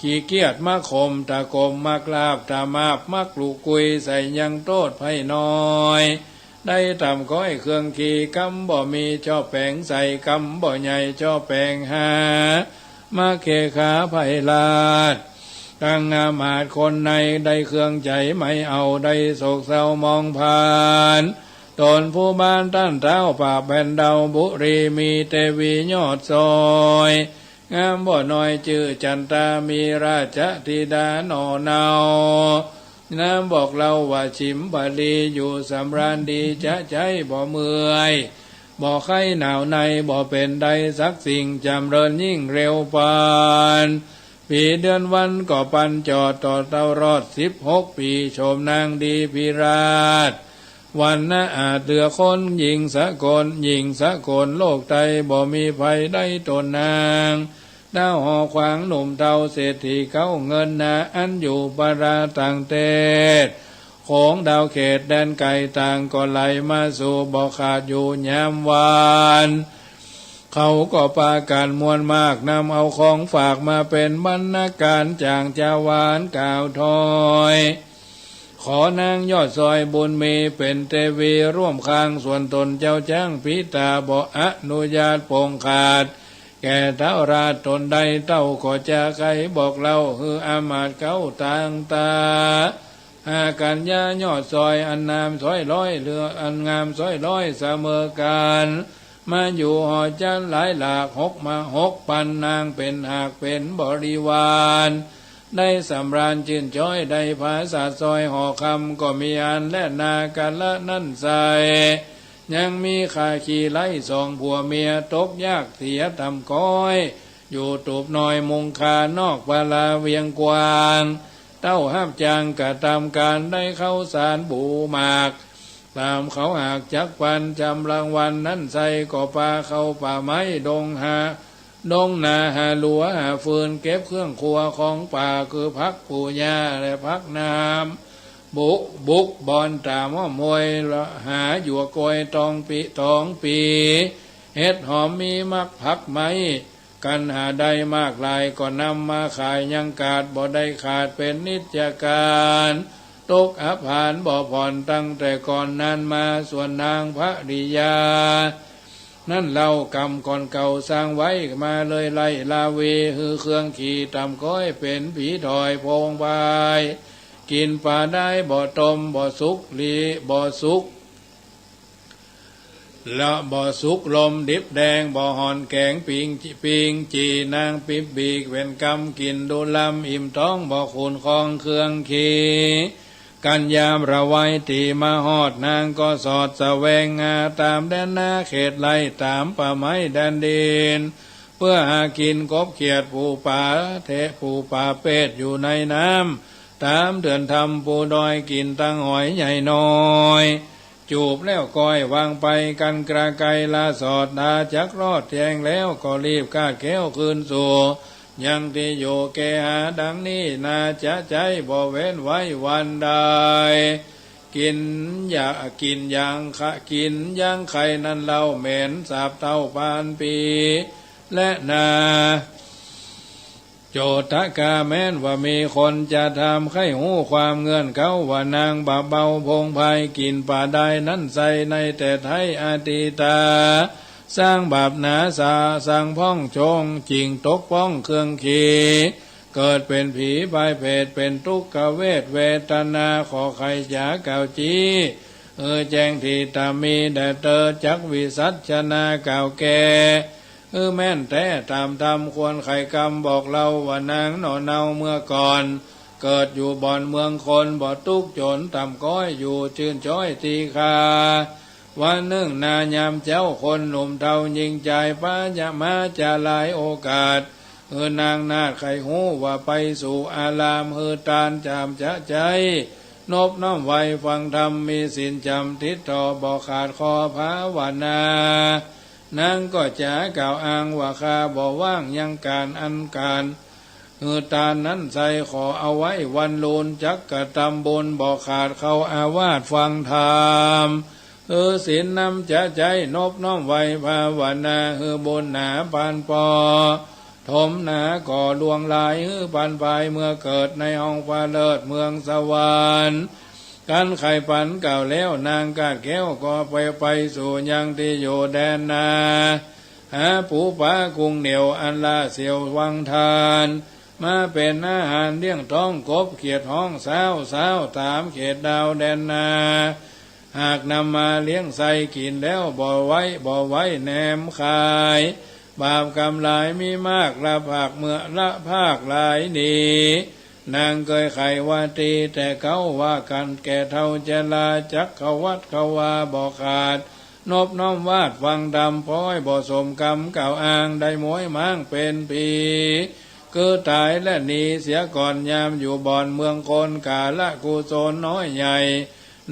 ขี้เกียจมักขมตะกมมักลาบตามาบมักลูกกุยใส่ยังโตดไผ่น้อยได้ทำก้อยเครื่องขี่กำบ่มีชอบแปงใส่กำบ่ใหญ่ชอบแปงหามาเคขาไผ่ลาดตั้งงามอาจคนในได้เครื่องใจไม่เอาได้โศกเศร้ามองผ่านตนผู้บ้านต้านเท้าป่าแผ่นดาวบุรีมีเทวียอดซอยงามบ่น้อยชื่อจันตามีราชธิดาหนอเนาน้ำบอกเราว่าชิมบาลีอยู่สำราญดีจะใจบ่เมื่อยบ่ไข้หนาวในบ่เป็นใดสักสิ่งจำเริญยิ่งเร็วปานปีเดือนวันก็ปันจอดต่อเต้ารอด16 ปีชมนางดีพิราชวันน่ะอาจเดือคนหญิงสกลโลกไตบ่มีภัยได้ตนนางดาวหอขวางหนุ่มเทาเศรษฐีเขาเงินนาอันอยู่ปราต่างเตศของดาวเขตแดนไก่ต่างก็ไหลมาสู่บ่ขาดอยู่ยามวาน เขาก็ปาการมวลมากนำเอาของฝากมาเป็นบรรณาการจางจาวานกล่าวถอยขอนางยอดซอยบุญมีเป็นเทวีร่วมค้างส่วนตนเจ้าจ้างพิตาบ่อนุญาตปงขาดแก่เท้าราชตนใดเต้าก็จะใครบอกเล่าคืออามาตย์เขาต่างตาหากันยายอดซอยอันนามซอยร้อยเรืออันงามซอยร้อยเสมอกันมาอยู่หอจันหลายหลาก6,000นางเป็นหากเป็นบริวารได้สำราญชื่นจ้อยได้ภาษาซอยหอคำก็มีอันและนากันละนั่นใสยังมีขาขี่ไล่สองผัวเมียตกยากเสียทำก้อยอยู่ตูบน้อยมุงคานอกปลาเวียงกวางเต้าห้ามจางกะตามการได้เข้าสารบูหมากตามเขาหากจักปันจำรางวัลนั้นใส่ก็ปาเข้าป่าไม้ดงนาหาหลัวหาฟืนเก็บเครื่องครัวของป่าคือพักปูญาและพักน้ำบุกบอนตามว่ามวยหาหยวกกอยตองปีเฮ็ดหอมมีมักพักไหมกันหาได้มากลายก็นำมาขายยังกาดบ่ได้ขาดเป็นนิจการตกอภานบ่ผ่อนตั้งแต่ก่อนนั้นมาส่วนนางพระริยานั่นเล่ากรรมก่อนเก่าสร้างไว้มาเลยไล่ลาเวฮือเครื่องขี่ตำก้อยเป็นผีถอยพงบายกินป่าได้บ่ต้มบ่สุกลีบ่สุกละบ่สุกลมดิบแดงบ่หอนแกงปิงจีนางปิบบีกเว้นกำกินดูลำอิ่มท้องบ่ขุนคองเครื่องขี่กันยามระไว้ตีมาหอดนางก็สอดแสวงงาตามแดนนาเขตไล่ตามป่าไม้แดนดินเพื่อหากินกบเขียดปูป่าปูป่าเป็ดอยู่ในน้ำตามเดือนทำปูดอยกินตั้งหอยใหญ่น้อยจูบแล้วก้อยวางไปกันกระไกลาสอดดาจักรอดแทงแล้วก็รีบกาดแก้วคืนสู่ยังที่อยู่แกหาดังนี้นาจะใจบ่เว้นไว้วันใดกินยังไข่นั้นเราเหม็นสาบเต้าปานปีและนาโจทกาแม้นว่ามีคนจะทำให้หูความเงื่อนเขาว่านางบาเบาพงภัยกินป่าได้นั้นใส่ในแต่ไทยอาติตาสร้างบาปหนาสาสร้างพ้องชงจริงตกป้องเครื่องขีเกิดเป็นผีใบเพศเป็นทุกขเวทนาขอใครจะเก่าจีแจ้งที่ตามีแด่เตอจักวิสัชนาเก่าแก่แม่นแต่ตามธรรมควรไขกรรมบอกเราว่านางหนอเนาเมื่อก่อนเกิดอยู่บ่อนเมืองคนบ่ตุกจนต่ำก้อยอยู่ชื่นจ้อยตีคาวันหนึ่งนายามเจ้าคนหนุ่มเทายิงใจป้าจะมาจะลายโอกาสนางนาดไข่หูว่าไปสู่อารามตานจามจะใจนบน้อมไว้ฟังธรรมมีสินจำทิศต่อบ่ขาดคอภาวนานางก็จะกล่าวอ้างว่าข้าบ่ว่างยังการอันการตานั้นใส่ขอเอาไว้วันโลนจักกะตำบนบ่ขาดเข้าอาวาสฟังธรรมศีลนำจะใจนบน้อมไว้ภาวนาบนหนาปานปอถมหนาก่อดวงลายปันไปเมื่อเกิดในห้องฟ้าเลิศเมืองสวรรค์กันไข่ปันเก่าแล้วนางกาดแก้วก็ไปสู่ยังที่อยู่แดนนาหาปูปลากุ้งเหนียวอันละเสียววังทานมาเป็นอาหารเลี้ยงท้องกบเขียดห้องสาวตามเขตดาวแดนนาหากนำมาเลี้ยงใส่กินแล้วบ่ไว้แนมขายบาปกรรมหลายมีมากละภาคเมื่อละภาคหลายดีนางเคยไขว่าตีแต่เขาว่ากันแก่เท่าเจลาจักเขาวัดเขาว่าบ่ขาดนบน้อมวาดฟังดำพ้อยบ่สมกรรมเก่าอ้างได้มวยมั่งเป็นปีคือตายและหนีเสียก่อนยามอยู่บ่อนเมืองคนกาละกุศลน้อยใหญ่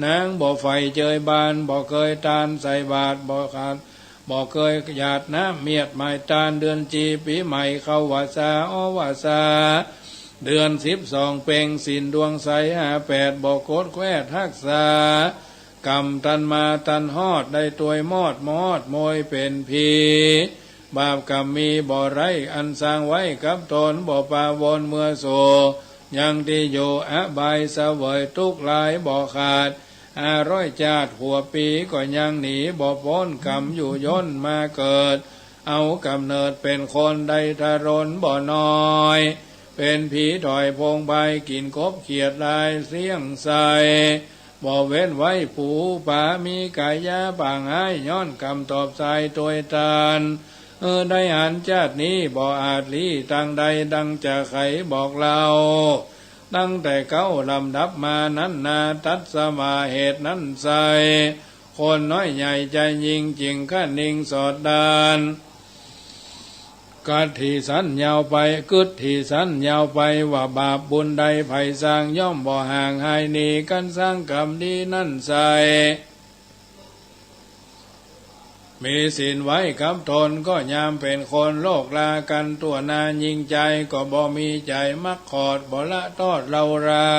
นางบ่ไฟเจยบานบ่เคยตานใส่บาทบ่ขาดบ่เคยหยาดน้ำเมียดหมายตานเดือนจีปีใหม่เข้าวาสาวาสาเดือน12เป่งสินดวงใส58บ่โคตรแควดทักษากรรมตันมาตันฮอดได้ตัวยมอดมอยเป็นผี บาปกรรมมีบ่ไรอันสร้างไว้กับตนบ่ปาวนเมื่อโซยังที่อยู่อบายเสวยทุกข์หลายบ่ขาด500 ชาติหัวปีก็ยังหนีบ่พ้นกรรมอยู่ย่นมาเกิดเอากำเนิดเป็นคนใดทารนบ่น้อยเป็นผีถอยพงใบกินกบเขียดลายเสียงใสบ่เว้นไว้ผูป่ามีกายาปางอ้ายย้อนกรรมตอบใจตัวตานได้หันชาตินี้บ่อาจลี้ตั้งใดดังจะไขบอกเราตั้งแต่เก้าลำดับมานั้นนาตัดสมาเหตุนั้นใสคนน้อยใหญ่ใจยิงจริงข้านิ่งสอดดานกัดที่สันยาวไปกึดที่สันยาวไปว่าบาปบุญใดไผ่สร้างย่อมบ่ห่างหายหนีกันสร้างกรรมดีนั่นใสมีศีลไว้กับตนก็ยามเป็นคนโลกลากันตัวนายิงใจก็บ่มีใจมักขอดบ่ละทอดเรารา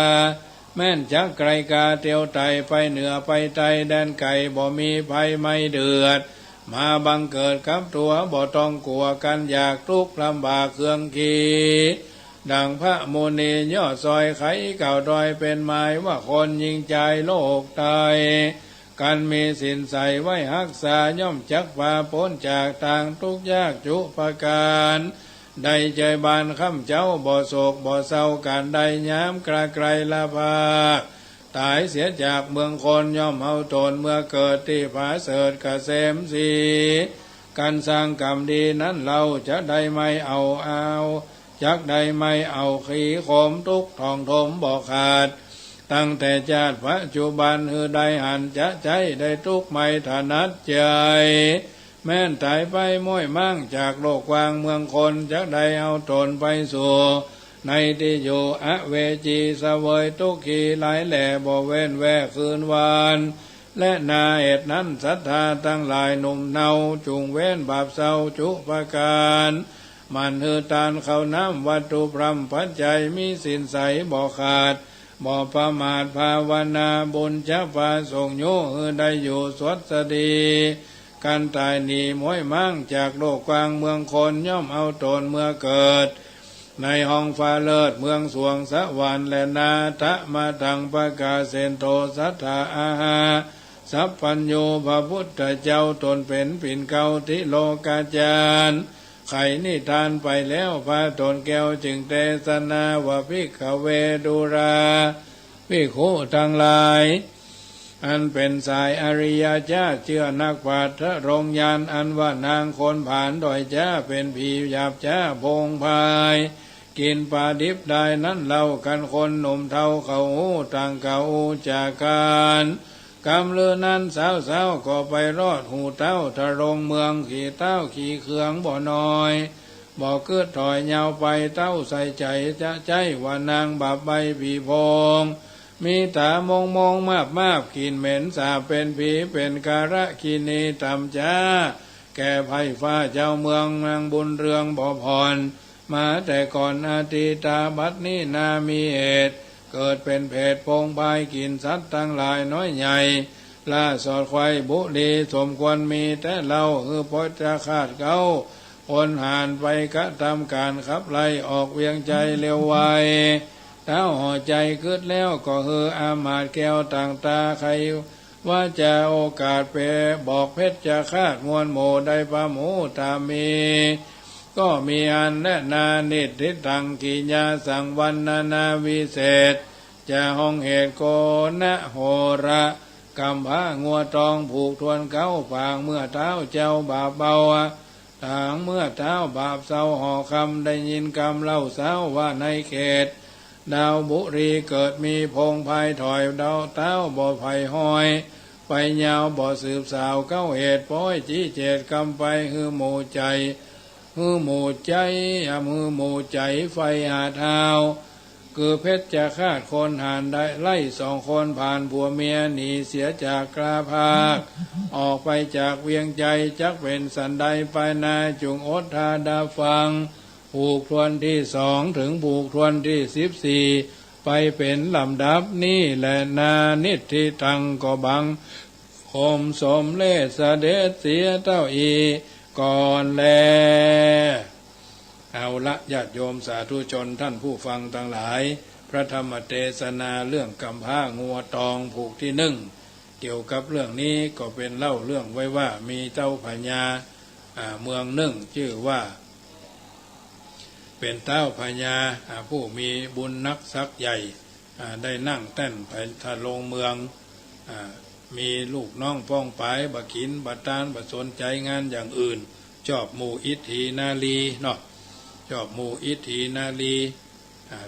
แม่นจักไกลกาเตียวไตไปเหนือไปไตแดนไก่บ่มีภัยไม่เดือดมาบังเกิดกับตัวบ่ต้องกลัวกันอยากทุกข์ลำบากเครื่องขีดังพระโมนีย่อซอยไขเก่าดอยเป็นหมายว่าคนยิงใจโลกไตการมีสินใสไว้รักษาย่อมจักพาพ้นจากทางทุกข์ยากจุปการได้ใจบานข้ำเจ้าบ่โศกบ่เศร้าการใดย้ำกระไกลละพาตายเสียจากเมืองคนย่อมเอาตนเมื่อเกิดที่ผาเสดเกษมสีการสร้างกรรมดีนั้นเราจะได้ไม่เอาจักได้ไม่เอาขีขมทุกทองถมบ่ขาดตั้งแต่ชาติปัจจุบันได้หันจะใจได้ทุกไม่ถนัดใจแม้นตายไปม้อยมั่งจากโลกวางเมืองคนจะได้เอาตนไปสู่ในที่อยู่อเวจีเสวยทุกขีหลายแหล่บ่เว้นแวะคืนวานและนาเหตุนั้นศรัทธาตั้งหลายหนุ่มเนาจุงเว้นบาปเศร้าจุปการมันตานเข้าน้ำวัตถุพรำปัจจัยมีสินใสบ่ขาดบ่ประมาทภาวนาบุญจะพาส่งโยได้อยู่สวัสดีการตายหนีม้อยมั่งจากโลกกวางเมืองคนย่อมเอาตนเมื่อเกิดในห้องฟ้าเลิศเมืองสวงสวรรค์และนาทะมาทังประกาศเสนโตสัทธาอาหาสัพพัญโยพระพุทธเจ้าตนเป็นปิ่นเก่าทิโลกาจารย์ไข่นิทานไปแล้วพาตนแก้วจึงเทศนาวาภิกขเวดุราภิกขุทั้งหลายอันเป็นสายอริยเจ้าเชื่อนักปราชญ์รงยานอันว่านางคนผ่านดอยจ้าเป็นผีหยาบจ้าพงพายกินปลาดิบได้นั้นเล่ากันคนหนุ่มเท่าเขาต่างเก่าจากการกำเลือนั้นสาวก็ไปรอดหูเต้าทะรงเมืองขี่เต้าขี่เครื่องบ่น้อยบ่เกิดถอยยาวไปเต้าใส่ใจจะใจว่านางบาปใบผีพงมีตามองมากกินเหม็นสาเป็นผีเป็นการะกินีต่ำจ้าแก่ไผ่ฟ้าเจ้าเมืองนางบุญเรืองบ่พรมาแต่ก่อนอาทิตาบัดนี้นามีเหตุเกิดเป็นเพศพงพายกินสัตว์ทั้งหลายน้อยใหญ่ล่าสอดควายบุรีสมควรมีแต่เราพอจะขาดเก้าคนหานไปกระทำการขับไล่ออกเวียงใจเร็วไวเท้าห่อใจคืดแล้วก็อามาตแก้วต่างตาใครว่าจะโอกาสเปบอกเพชรจะคาดมวลโมได้ปะหมูตามีก็มีอันและนานิดทิตังกิญาสังวันนาวิเศษจะห้องเหตุโกนะโหระกำพางัวตองผูกทวนเก้าปางเมื่อเท้าเจ้าบาปเบาทางเมื่อเท้าบาปเศร้าห่อคำได้ยินคำเล่าเศร้าว่าในเขตดาวบุรีเกิดมีพงภายถอยดาวเต้าบ่อไผ่หอยไปยาวบ่อสืบสาวเก้าเหตุป้อยจี้เจดกำไปหมู่ใจหมู่ใจหมู่ใจไฟหาเท้าคือเพชรจะคาดคนหานได้ไล่2 คนผ่านผัวเมียหนีเสียจากกราภาคออกไปจากเวียงใจจักเป็นสันใดไปนาจุงอดทาดาฟังผูกทวนที่2ถึงผูกทวนที่14ไปเป็นลำดับนี่แหละนานิทิตังก็บังคมสมเลสเสด็จเสียเต้าอี ก่อนแลเอาละญาติโยมสาธุชนท่านผู้ฟังทั้งหลายพระธรรมเทศนาเรื่องกำพร้างัวตองผูกที่นึ่งเกี่ยวกับเรื่องนี้ก็เป็นเล่าเรื่องไว้ว่ามีเจ้าพญาเมืองหนึ่งชื่อว่าเป็นเต้าพญาผู้มีบุญนักสักใหญ่ได้นั่งแต้นไปทะลงเมืองมีลูกน้องป้องปายบะกินบะตานบะสนใจงานอย่างอื่นชอบหมู่อิทธินาลีเนาะชอบหมู่อิทธินาลี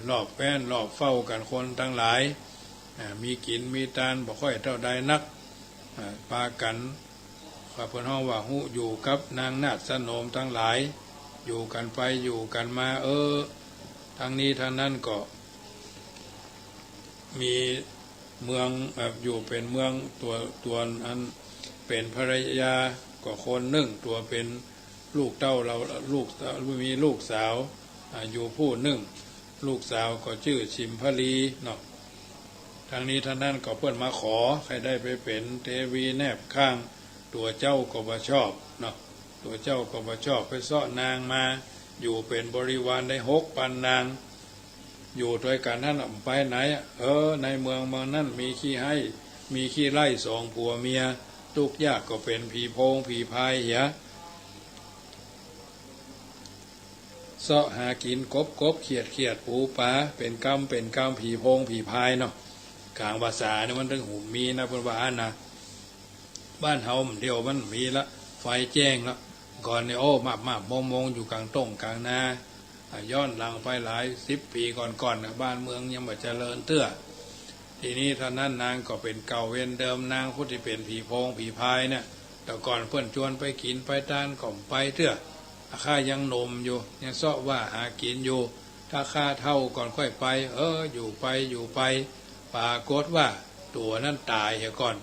รอบแป้นรอบเฝ้ากันคนทั้งหลายมีกินมีตานบ่ค่อยเท่าใดนักปากันข้าพเจ้าว่าหูอยู่กับนางนาฏสนมทั้งหลายอยู่กันไปอยู่กันมาทางนี้ทางนั้นก็มีเมืองอยู่เป็นเมืองตัวอันเป็นภรรยาก็คนหนึ่งตัวเป็นลูกเต้าเราลูกมีลูกสาวอยู่ผู้หนึ่งลูกสาวก็ชื่อชิมพลีเนาะทางนี้ทางนั้นก็เพื่อนมาขอใครได้ไปเป็นเทวีแนบข้างตัวเจ้าก็บ่ชอบเนาะตัวเจ้าก็บ่ชอบไปเสาะนางมาอยู่เป็นบริวารได้6 ปันนางอยู่ด้วยกันนั่นไปไหนในเมืองนั่นมีขี้ให้มีขี้ไล่2 ผัวเมียทุกยากก็เป็นผีโพงผีพายเหียเสาะหากินกบเขียดปูปลาเป็นกำผีโพงผีพายเนาะกลางภาษาเนี่ยมันถึงหูมีนะเพื่อนว่านะบ้านเฮาเดียวมันมีละไฟแจ้งละก่อนเนี่ยมามองอยู่กลางต้งกลางนาย้อนหลังไปหลาย10 ปีก่อนนะบ้านเมืองยังไม่เจริญเตื้อทีนี้ท่านั้นนางก็เป็นเก่าเวรเดิมนางผู้ที่เป็นผีโพงผีพายเนี่ยแต่ก่อนเพื่อนชวนไปกินไปทานก็ไปเตื้อข้ายังหนุ่มอยู่ยังเสาะว่าหากินอยู่ถ้าข้าเท่าก่อนค่อยไปอยู่ไปปรากฏว่าตัวนั้นตายเหี่ยก่อน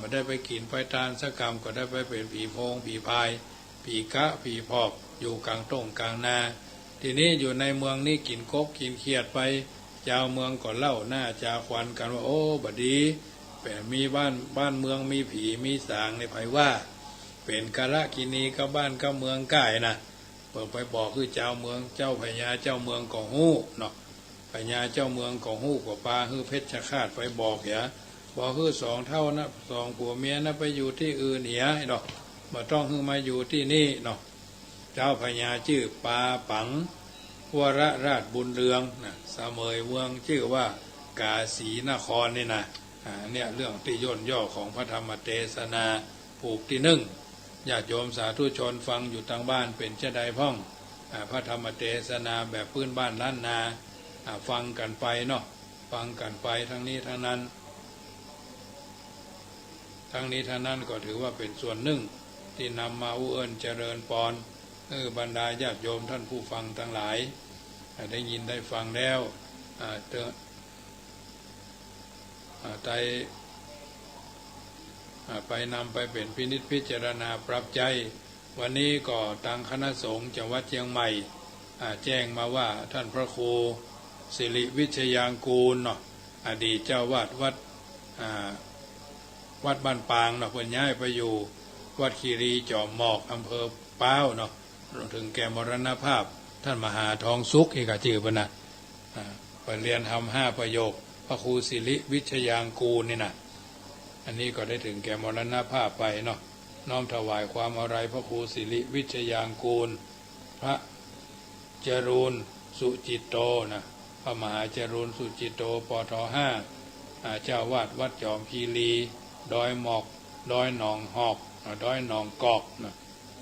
มาได้ไปกินไปทานสักกรรมก็ได้ไปเป็นผีโพงผีพายผีกะผีพอกอยู่กลางต้งกลางนาทีนี้อยู่ในเมืองนี้กินกบกินเขียดไปเจ้าเมืองก็เล่าหน้าจาควันกันว่าบัดดีแต่มีบ้านเมืองมีผีมีสางในไผว่าเป็นกาลกินีก็บ้านก็เมืองใกล้นะเปิดไปบอกคือเจ้าเมืองเจ้าพญาเจ้าเมืองก็ฮู้เนาะพญาเจ้าเมืองก็ฮู้กว่าปลาคือเพชรฆาตไปบอกเหียบอกคือ2 เท่านะ2 ผัวเมียนะไปอยู่ที่อื่นเหียเนาะมาต้องคือมาอยู่ที่นี่เนาะเจ้าพญาชื่อปาปังวรราชบุญเรืองนะเสมยเมืองชื่อว่ากาสีนครนี่นะเนี่ยเรื่องที่ย่นย่อของพระธรรมเทศนาผูกที่1ญาติโยมสาธุชนฟังอยู่ทางบ้านเป็นเจ้าใดพ้องพระธรรมเทศนาแบบพื้นบ้านล้านนาฟังกันไปเนาะฟังกันไปทั้งนี้ทั้งนั้นก็ถือว่าเป็นส่วนหนึ่งที่นำมาอุเอิญเจริญปอนบรรดาญาติโยมท่านผู้ฟังทั้งหลายได้ยินได้ฟังแล้วไปนำไปเป็นพินิจพิจารณาปรับใจวันนี้ก็ทางคณะสงฆ์จังหวัดเชียงใหม่แจ้งมาว่าท่านพระครูสิริวิชยางกูลเนาะอดีตเจ้าวาดวัดบ้านปางเนาะเพิ่นย้ายไปอยู่วัดคีรีจอมหมอกอำเภอป้าวเนาะถึงแก่มรณภาพท่านมหาทองสุขเอกจือปนะไปเรียนทำ5 ประโยคพระครูสิริวิชยางกูลนี่นะอันนี้ก็ได้ถึงแก่มรณภาพไปเนาะน้อมถวายความอาลัยพระครูสิริวิชยางกูลพระจรูนสุจิตโตนะพระมหาจรูนสุจิตโตปท5เจ้าวาดวัดจอมคีรีดอยหมอกดอยหนองหอกดอยหนองกอกนะ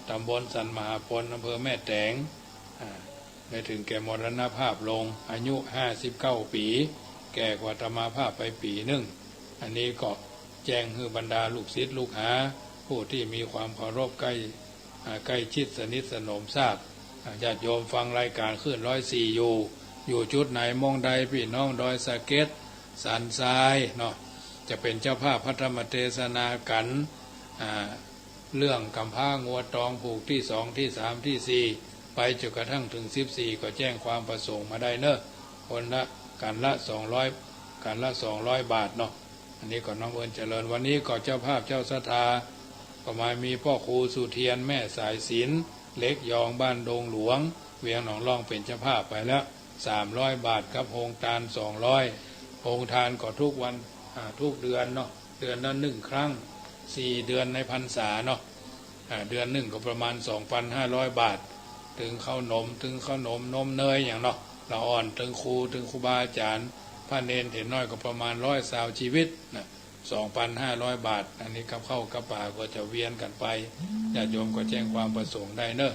ตำบลสันมหาพลอำเภอแม่แตงได้ถึงแก่มรณภาพลงอายุ59 ปีแก่กว่าธรรมาภาพไปปีหนึ่งอันนี้ก็แจ้งให้บรรดาลูกศิษย์ลูกหาผู้ที่มีความเคารพใกล้ชิดสนิทสนมทราบญาติโยมฟังรายการขึ้น104อยู่จุดไหนมองใดพี่น้องดอยสะเก็ดสันทรายเนาะจะเป็นเจ้าภาพพระธรรมเทศนากันเรื่องกำพร้างัวตองผูกที่2ที่3ที่4ไปจนกระทั่งถึง14ก็แจ้งความประสงค์มาได้เนอะคนละกันละ200บาทเนาะอันนี้ก็น้องเอิญเจริญวันนี้ก็เจ้าภาพเจ้าศรัทธา ก็มามีพ่อครูสุเทียนแม่สายศิลป์เล็กยองบ้านดงหลวงเวียงหนองล่องเป็นเจ้าภาพไปแล้ว300 บาทครับโฮงทาน200โฮงทานก็ทุกวันทุกเดือนเนาะเดือนละ1 ครั้ง4 เดือนในพรรษาเนาะเดือนหนึ่งก็ประมาณ 2,500 บาทถึงข้าวนมนมเนยอย่างเนาะละอ่อนถึงครูบาอาจารย์พระเนนเห็นน้อยก็ประมาณ100ชีวิตนะ2,500 บาทอันนี้กับเข้ากับป่าก็จะเวียนกันไปญาติโยมก็แจ้งความประสงค์ได้เนอะ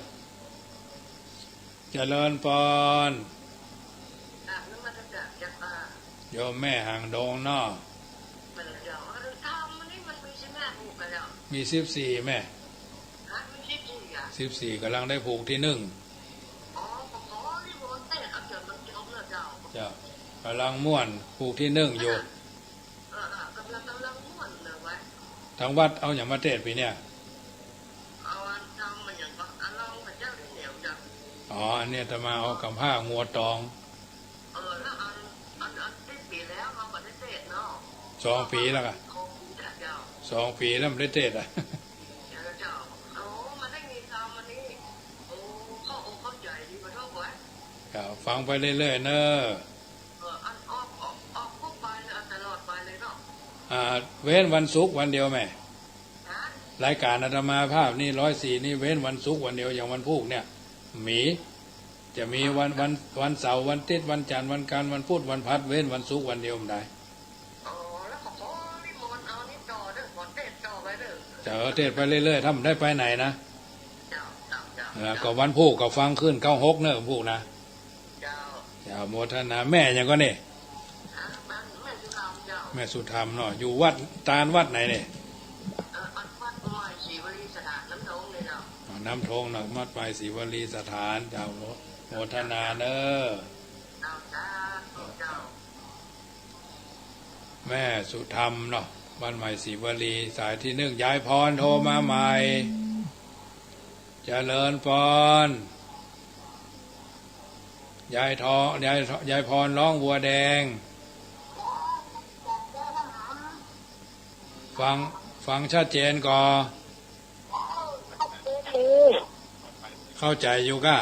เจริญพรโยมแม่ห่างดงเนาะมี14แม่14กำลังได้ผูกที่1เจ้ากำลังม่วนผูกที่1อยู่ทางวัดเอาอย่างมาเทศปีเนี่ยอ๋ออันนี้จะมาเอากับผ้างัวตอง2 ปีแล้วกัน2 ปีแล้วไม่ได้เทศอ่ะฟังไปเรื่อยๆเนอะเว้นวันศุกร์วันเดียวแม่รายการอาตมาภาพนี่104นี่เว้นวันศุกร์วันเดียวอย่างวันพุธเนี่ยจะมีวันเสาร์วันอาทิตย์วันจันทร์วันการวันพุธวันพฤหัสเว้นวันศุกร์วันเดียวมันได้จะเทศไปเรื่อยๆถ้ามันได้ไปไหนนะก็วันพุธก็ฟังขึ้น96เนอะพุธนะอย่าโมทนาแม่ยังก็เนี่ยแม่สุธรรมเนาะอยู่วัดตาลวัดไหนเนี่ยน้ำทงเนาะมัดไปศรีวลีสถานเจ้าโมทนาเนอะแม่สุธรรมเนาะบ้านใหม่ศรีวลีสายที่1ยายพรโทรมาใหม่เจริญพรยายพรร้องวัวแดงฟังชัดเจนก่อนเข้าใจอยู่ก้า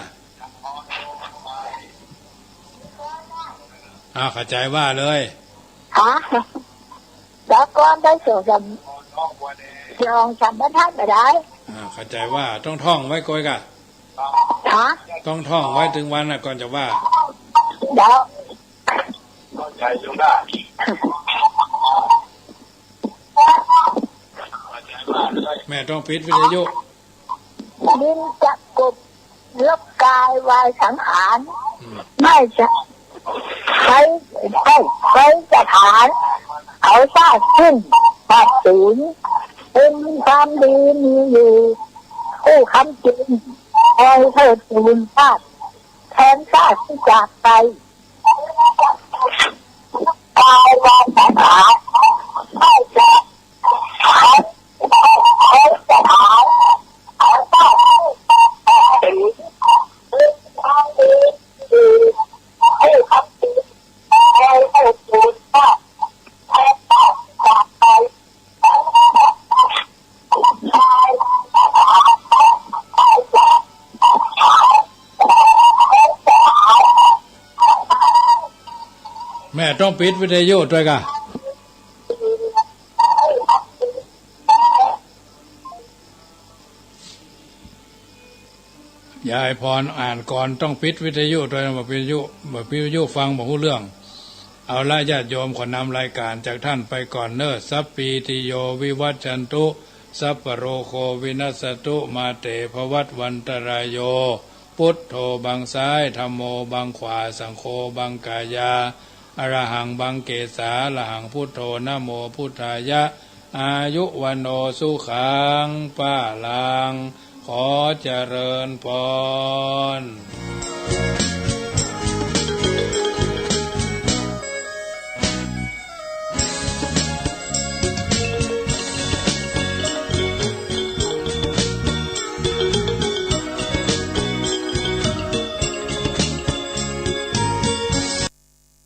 เข้าใจว่าเลยแล้วก็ได้ส่งจองจำบรรทัดไปได้เข้าใจว่าต้องท่องไว้ก่อนก้าต้องท่องไว้ถึงวันน่ะก่อนจะว่าเดี๋ยวเข้าใจอยู่ก้าแม่ต้องปิดวิทยุดินจะกบลบกายวายสังขารไม่จะใช้สถานเอาซาขึ้นปาศูนย์เป็นความดีมีอยู่ผู้คำจริงคอยเทิดทูนชาติแทนชาติที่จากไปกายวายสังขารไม่จะใช้สถานเอาซาขึ้นปาศูนย์เป็นความดีมีผู้คำจริงคอยเทิดทูนชาติแทนชาติที่จากไปแม่ต้องปิดวิทยุด้วยกันยายพรอ่านก่อนต้องปิดวิทยุด้วยมาวิทยุฟังบอกเรื่องเอาละญาติโยมขอนำรายการจากท่านไปก่อนเนอะสัพปีติโยวิวัชชันตุสัพพโรโควินัสตุมาเตภวัตวันตรายโยพุทโธบังซ้ายธัมโมบังขวาสังโฆบังกายาอรหังบังเกสาละหังพุทโธนะโมพุทธายะอายุวันโนสุขังป้าลังขอเจริญพร